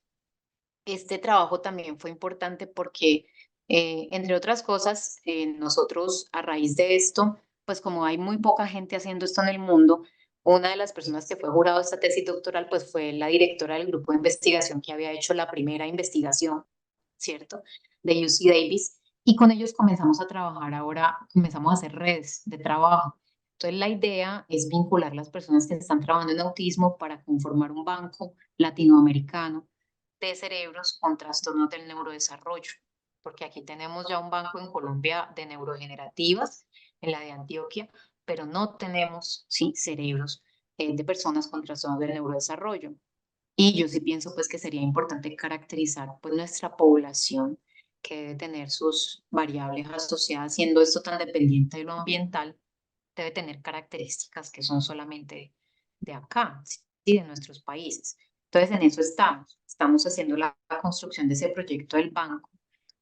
este trabajo también fue importante porque, entre otras cosas, nosotros a raíz de esto, pues como hay muy poca gente haciendo esto en el mundo, una de las personas que fue jurado de esta tesis doctoral, pues fue la directora del grupo de investigación que había hecho la primera investigación, ¿cierto? De UC Davis. Y con ellos comenzamos a trabajar ahora, comenzamos a hacer redes de trabajo. Entonces la idea es vincular las personas que están trabajando en autismo para conformar un banco latinoamericano de cerebros con trastornos del neurodesarrollo, porque aquí tenemos ya un banco en Colombia de neurodegenerativas, en la de Antioquia, pero no tenemos, sí, cerebros de personas con trastornos del neurodesarrollo. Y yo sí pienso pues que sería importante caracterizar pues nuestra población que debe tener sus variables asociadas, siendo esto tan dependiente de lo ambiental, debe tener características que son solamente de acá, ¿sí? De nuestros países. Entonces, en eso estamos haciendo la construcción de ese proyecto del banco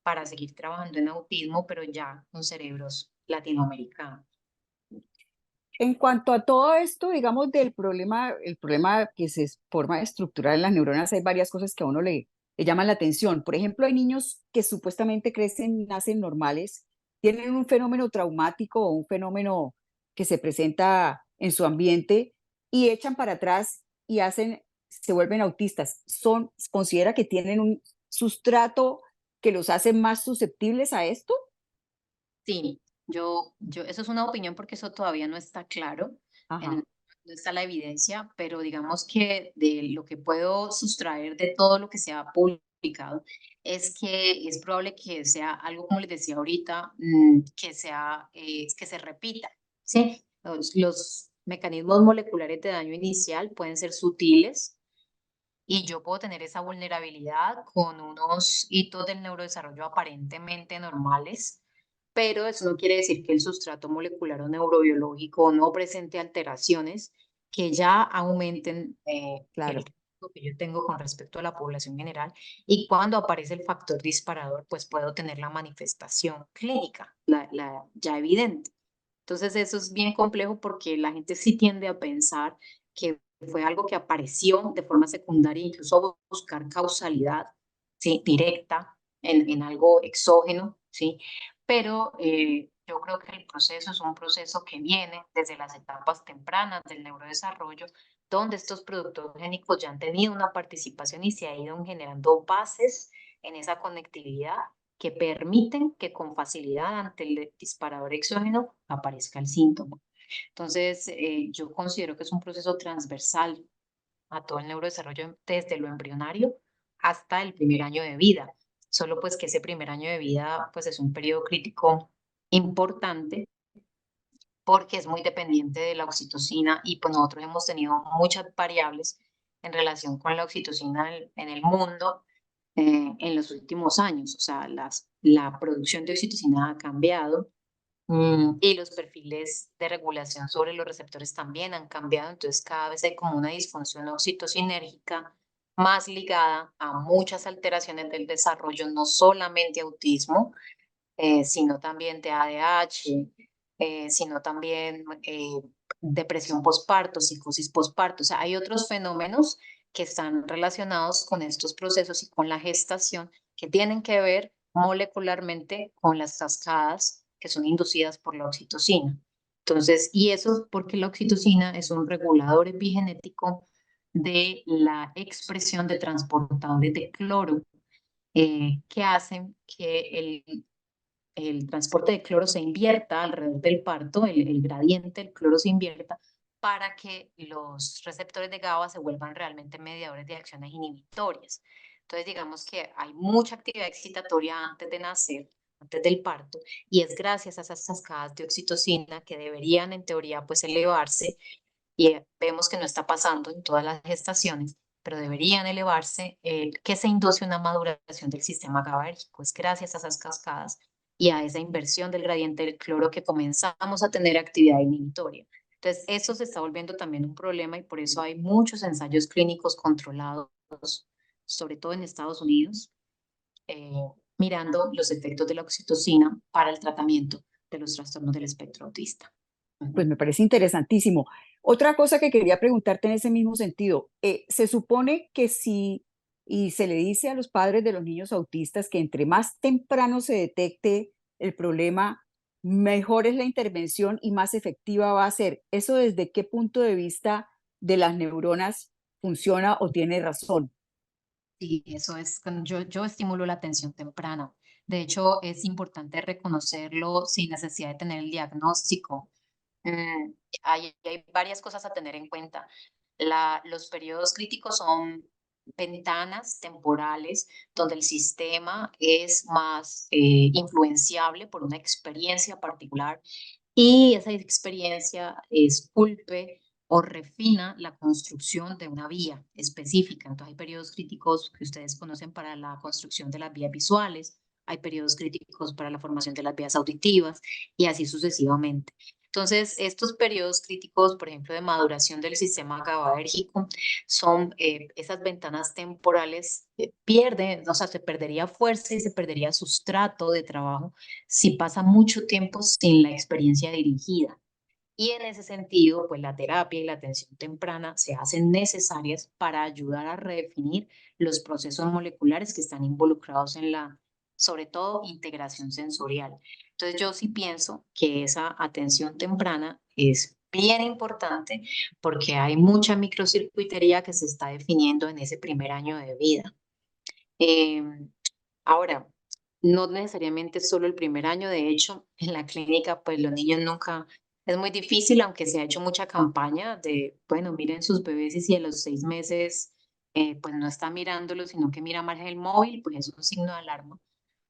para seguir trabajando en autismo, pero ya con cerebros latinoamericanos. En cuanto a todo esto, digamos, el problema que se forma estructural en las neuronas, hay varias cosas que a uno le llaman la atención. Por ejemplo, hay niños que supuestamente crecen, nacen normales, tienen un fenómeno traumático o un fenómeno que se presenta en su ambiente y echan para atrás y se vuelven autistas. ¿Considera que tienen un sustrato que los hace más susceptibles a esto? Sí, eso es una opinión porque eso todavía no está claro, Ajá. no está la evidencia, pero digamos que de lo que puedo sustraer de todo lo que se ha publicado es que es probable que sea algo, como les decía ahorita, que se repita, ¿sí? Los mecanismos moleculares de daño inicial pueden ser sutiles y yo puedo tener esa vulnerabilidad con unos hitos del neurodesarrollo aparentemente normales, pero eso no quiere decir que el sustrato molecular o neurobiológico no presente alteraciones que ya aumenten el Claro. riesgo que yo tengo con respecto a la población general. Y cuando aparece el factor disparador, pues puedo tener la manifestación clínica, la ya evidente. Entonces eso es bien complejo porque la gente sí tiende a pensar que fue algo que apareció de forma secundaria, incluso a buscar causalidad, ¿sí? Directa en algo exógeno, ¿sí? Pero Yo creo que el proceso es un proceso que viene desde las etapas tempranas del neurodesarrollo, donde estos productos génicos ya han tenido una participación y se ha ido generando bases en esa conectividad que permiten que con facilidad ante el disparador exógeno aparezca el síntoma. Entonces, yo considero que es un proceso transversal a todo el neurodesarrollo desde lo embrionario hasta el primer año de vida. Solo pues que ese primer año de vida pues es un periodo crítico importante porque es muy dependiente de la oxitocina y pues nosotros hemos tenido muchas variables en relación con la oxitocina en el mundo en los últimos años. O sea, la producción de oxitocina ha cambiado y los perfiles de regulación sobre los receptores también han cambiado. Entonces cada vez hay como una disfunción oxitocinérgica más ligada a muchas alteraciones del desarrollo, no solamente autismo, sino también TDAH, sino también depresión postparto, psicosis postparto. O sea, hay otros fenómenos que están relacionados con estos procesos y con la gestación que tienen que ver molecularmente con las cascadas que son inducidas por la oxitocina. Entonces, y eso porque la oxitocina es un regulador epigenético de la expresión de transportadores de cloro que hacen que el transporte de cloro se invierta alrededor del parto, el gradiente del cloro se invierta para que los receptores de GABA se vuelvan realmente mediadores de acciones inhibitorias. Entonces, digamos que hay mucha actividad excitatoria antes de nacer, antes del parto, y es gracias a esas cascadas de oxitocina que deberían, en teoría, pues elevarse, y vemos que no está pasando en todas las gestaciones, pero deberían elevarse, que se induce una maduración del sistema GABAérgico. Es gracias a esas cascadas y a esa inversión del gradiente del cloro que comenzamos a tener actividad inhibitoria. Entonces, eso se está volviendo también un problema y por eso hay muchos ensayos clínicos controlados, sobre todo en Estados Unidos, eh, mirando los efectos de la oxitocina para el tratamiento de los trastornos del espectro autista. Pues me parece interesantísimo. Otra cosa que quería preguntarte en ese mismo sentido, se supone que si, y se le dice a los padres de los niños autistas que entre más temprano se detecte el problema, mejor es la intervención y más efectiva va a ser. ¿Eso desde qué punto de vista de las neuronas funciona o tiene razón? Sí, eso es, yo estimulo la atención temprana. De hecho, es importante reconocerlo sin necesidad de tener el diagnóstico. Mm, hay varias cosas a tener en cuenta. Los periodos críticos son ventanas temporales donde el sistema es más influenciable por una experiencia particular y esa experiencia esculpe o refina la construcción de una vía específica. Entonces hay periodos críticos que ustedes conocen para la construcción de las vías visuales, hay periodos críticos para la formación de las vías auditivas y así sucesivamente. Entonces, estos periodos críticos, por ejemplo, de maduración del sistema GABAérgico, son esas ventanas temporales, pierden, o sea, se perdería fuerza y se perdería sustrato de trabajo si pasa mucho tiempo sin la experiencia dirigida. Y en ese sentido, pues la terapia y la atención temprana se hacen necesarias para ayudar a redefinir los procesos moleculares que están involucrados en la, sobre todo, integración sensorial. Entonces, yo sí pienso que esa atención temprana es bien importante porque hay mucha microcircuitería que se está definiendo en ese primer año de vida. Ahora, no necesariamente solo el primer año, de hecho, en la clínica, pues los niños nunca, es muy difícil, aunque se ha hecho mucha campaña de, bueno, miren sus bebés y si a los 6 meses, pues no está mirándolo, sino que mira más el móvil, pues es un signo de alarma,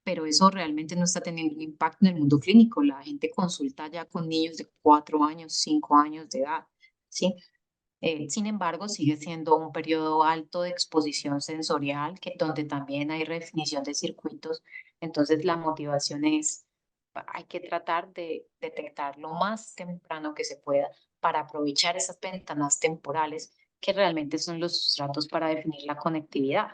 pero eso realmente no está teniendo un impacto en el mundo clínico. La gente consulta ya con niños de 4 años, 5 años de edad, ¿sí? Sin embargo, sigue siendo un periodo alto de exposición sensorial, donde también hay redefinición de circuitos. Entonces, la motivación es, hay que tratar de detectar lo más temprano que se pueda para aprovechar esas ventanas temporales que realmente son los sustratos para definir la conectividad.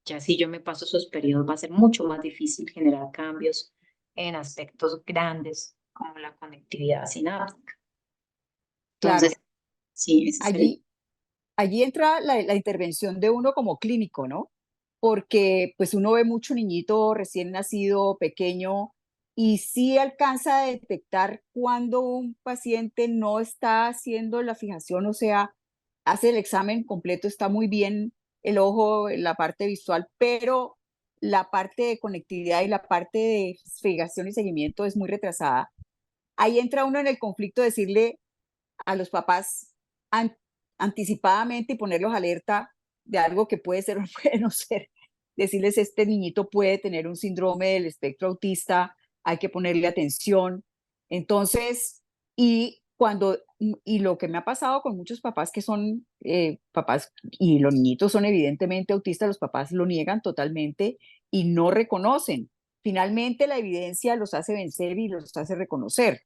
Ya si yo me paso esos periodos, va a ser mucho más difícil generar cambios en aspectos grandes como la conectividad sináptica. Entonces, Claro, sí, ese es el... allí, allí entra la intervención de uno como clínico, ¿no? Porque pues uno ve mucho niñito recién nacido, pequeño, y sí alcanza a detectar cuando un paciente no está haciendo la fijación, o sea, hace el examen completo, está muy bien el ojo, la parte visual, pero la parte de conectividad y la parte de fijación y seguimiento es muy retrasada. Ahí entra uno en el conflicto de decirle a los papás an- anticipadamente y ponerlos alerta de algo que puede ser o puede no ser. Decirles, este niñito puede tener un síndrome del espectro autista, hay que ponerle atención. Entonces, y lo que me ha pasado con muchos papás que son papás y los niñitos son evidentemente autistas, los papás lo niegan totalmente y no reconocen. Finalmente la evidencia los hace vencer y los hace reconocer.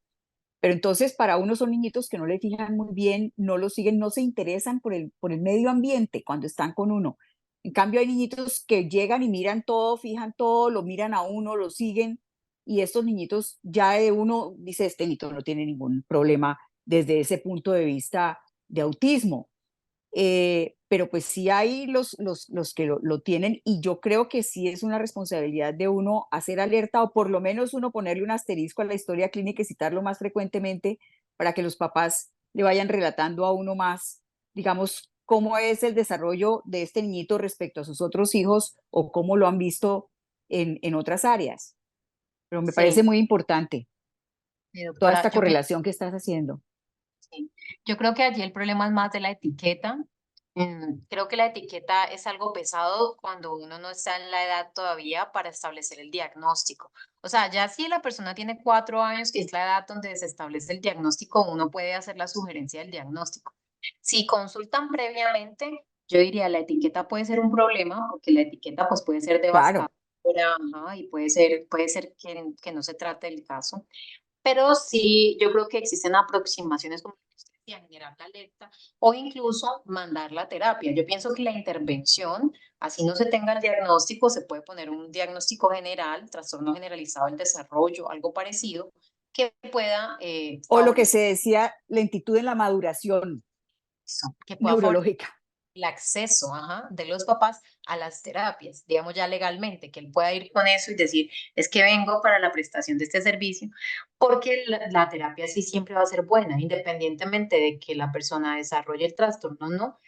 Pero entonces para uno son niñitos que no le fijan muy bien, no lo siguen, no se interesan por el medio ambiente cuando están con uno. En cambio hay niñitos que llegan y miran todo, fijan todo, lo miran a uno, lo siguen, y estos niñitos ya de uno dice, este niñito no tiene ningún problema desde ese punto de vista de autismo. Pero pues sí hay los que lo tienen y yo creo que sí es una responsabilidad de uno hacer alerta o por lo menos uno ponerle un asterisco a la historia clínica y citarlo más frecuentemente para que los papás le vayan relatando a uno más, digamos, cómo es el desarrollo de este niñito respecto a sus otros hijos o cómo lo han visto en otras áreas. Pero me parece Sí, muy importante toda doctora, esta correlación que estás haciendo. sí. Yo creo que allí el problema es más de la etiqueta. Creo que la etiqueta es algo pesado cuando uno no está en la edad todavía para establecer el diagnóstico. O sea, ya si la persona tiene 4 años, que es la edad donde se establece el diagnóstico, uno puede hacer la sugerencia del diagnóstico. Si consultan previamente, yo diría la etiqueta puede ser un problema porque la etiqueta pues puede ser Claro, devastadora, ajá, y puede ser que no se trate el caso. Pero sí, yo creo que existen aproximaciones como que usted decía, generar la alerta o incluso mandar la terapia. Yo pienso que la intervención, así no se tenga el diagnóstico, se puede poner un diagnóstico general, trastorno generalizado del desarrollo, algo parecido, que pueda o lo que se favorecer decía, lentitud en la maduración eso, que pueda favorecer neurológica. el acceso, ajá, de los papás a las terapias, digamos ya legalmente, que él pueda ir con eso y decir, es que vengo para la prestación de este servicio, porque la terapia sí siempre va a ser buena, independientemente de que la persona desarrolle el trastorno o no.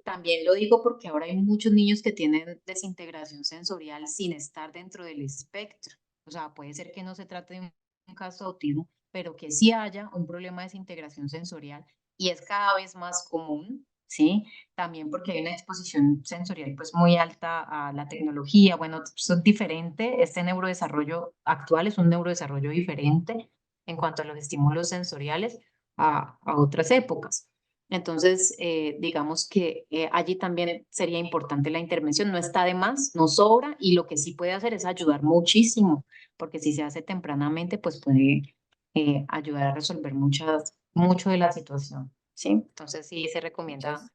También lo digo porque ahora hay muchos niños que tienen desintegración sensorial sin estar dentro del espectro. O sea, puede ser que no se trate de un caso de autismo, pero que sí haya un problema de desintegración sensorial y es cada vez más común, ¿sí? También porque hay una exposición sensorial pues muy alta a la tecnología. Bueno, es diferente, este neurodesarrollo actual es un neurodesarrollo diferente en cuanto a los estímulos sensoriales a otras épocas. Entonces, digamos que allí también sería importante la intervención, no está de más, no sobra y lo que sí puede hacer es ayudar muchísimo, porque si se hace tempranamente, pues puede ayudar a resolver mucho de la situación, ¿sí? Entonces sí se recomienda Muchas,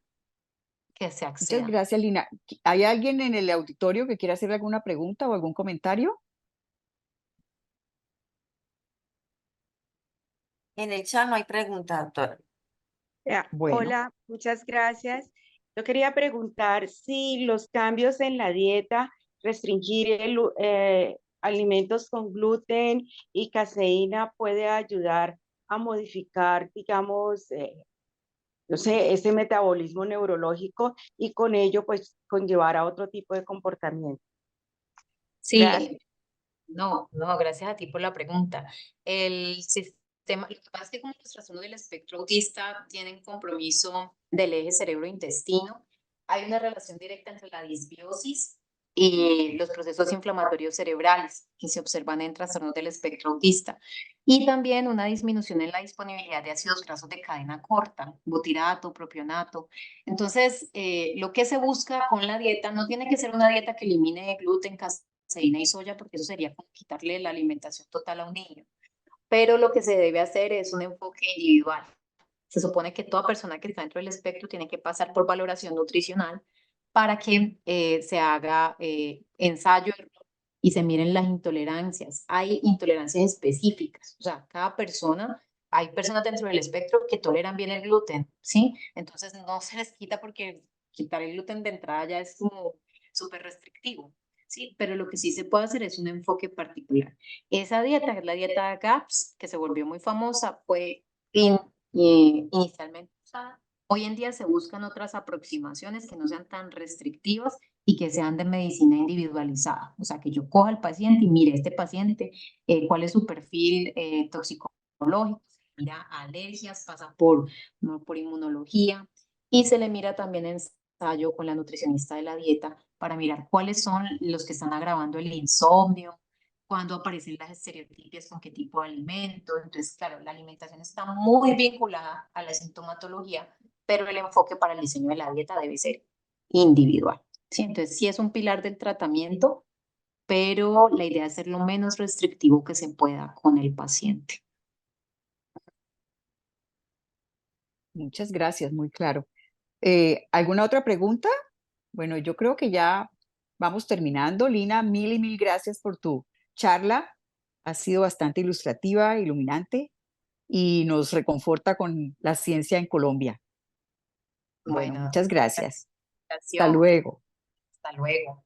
que se muchas acceda. gracias, Lina. ¿Hay alguien en el auditorio que quiera hacer alguna pregunta o algún comentario? En el chat no hay pregunta, doctora. Bueno, Hola, muchas gracias. Yo quería preguntar si los cambios en la dieta, restringir alimentos con gluten y caseína puede ayudar a modificar, digamos, no sé, ese metabolismo neurológico y con ello, pues, conllevar a otro tipo de comportamiento. Gracias. Sí, no, gracias a ti por la pregunta. El sistema, lo que pasa es que como los trastornos del espectro autista tienen compromiso del eje cerebro-intestino, hay una relación directa entre la disbiosis y los procesos inflamatorios cerebrales que se observan en trastornos del espectro autista. Y también una disminución en la disponibilidad de ácidos grasos de cadena corta, butirato, propionato. Entonces, lo que se busca con la dieta no tiene que ser una dieta que elimine gluten, caseína y soya, porque eso sería como quitarle la alimentación total a un niño. Pero lo que se debe hacer es un enfoque individual. Se supone que toda persona que está dentro del espectro tiene que pasar por valoración nutricional para que se haga ensayo y se miren las intolerancias. Hay intolerancias específicas, o sea, cada persona, hay personas dentro del espectro que toleran bien el gluten, ¿sí? Entonces no se les quita porque quitar el gluten de entrada ya es como súper restrictivo, ¿sí? Pero lo que sí se puede hacer es un enfoque particular. Esa dieta, que es la dieta GAPS, que se volvió muy famosa, fue inicialmente usada. Hoy en día se buscan otras aproximaciones que no sean tan restrictivas y que sean de medicina individualizada. O sea, que yo coja al paciente y mire, este paciente, cuál es su perfil toxicológico, se mira alergias, pasa por inmunología y se le mira también ensayo con la nutricionista de la dieta para mirar cuáles son los que están agravando el insomnio, cuándo aparecen las estereotipias, con qué tipo de alimento. Entonces, claro, la alimentación está muy vinculada a la sintomatología, pero el enfoque para el diseño de la dieta debe ser individual. ¿Sí? Entonces, sí es un pilar del tratamiento, pero la idea es ser lo menos restrictivo que se pueda con el paciente. Muchas gracias, muy claro. ¿Alguna otra pregunta? Bueno, yo creo que ya vamos terminando. Lina, mil y mil gracias por tu charla. Ha sido bastante ilustrativa, iluminante y nos reconforta con la ciencia en Colombia. Bueno, Bueno, muchas gracias. Hasta gracias. luego. Hasta luego.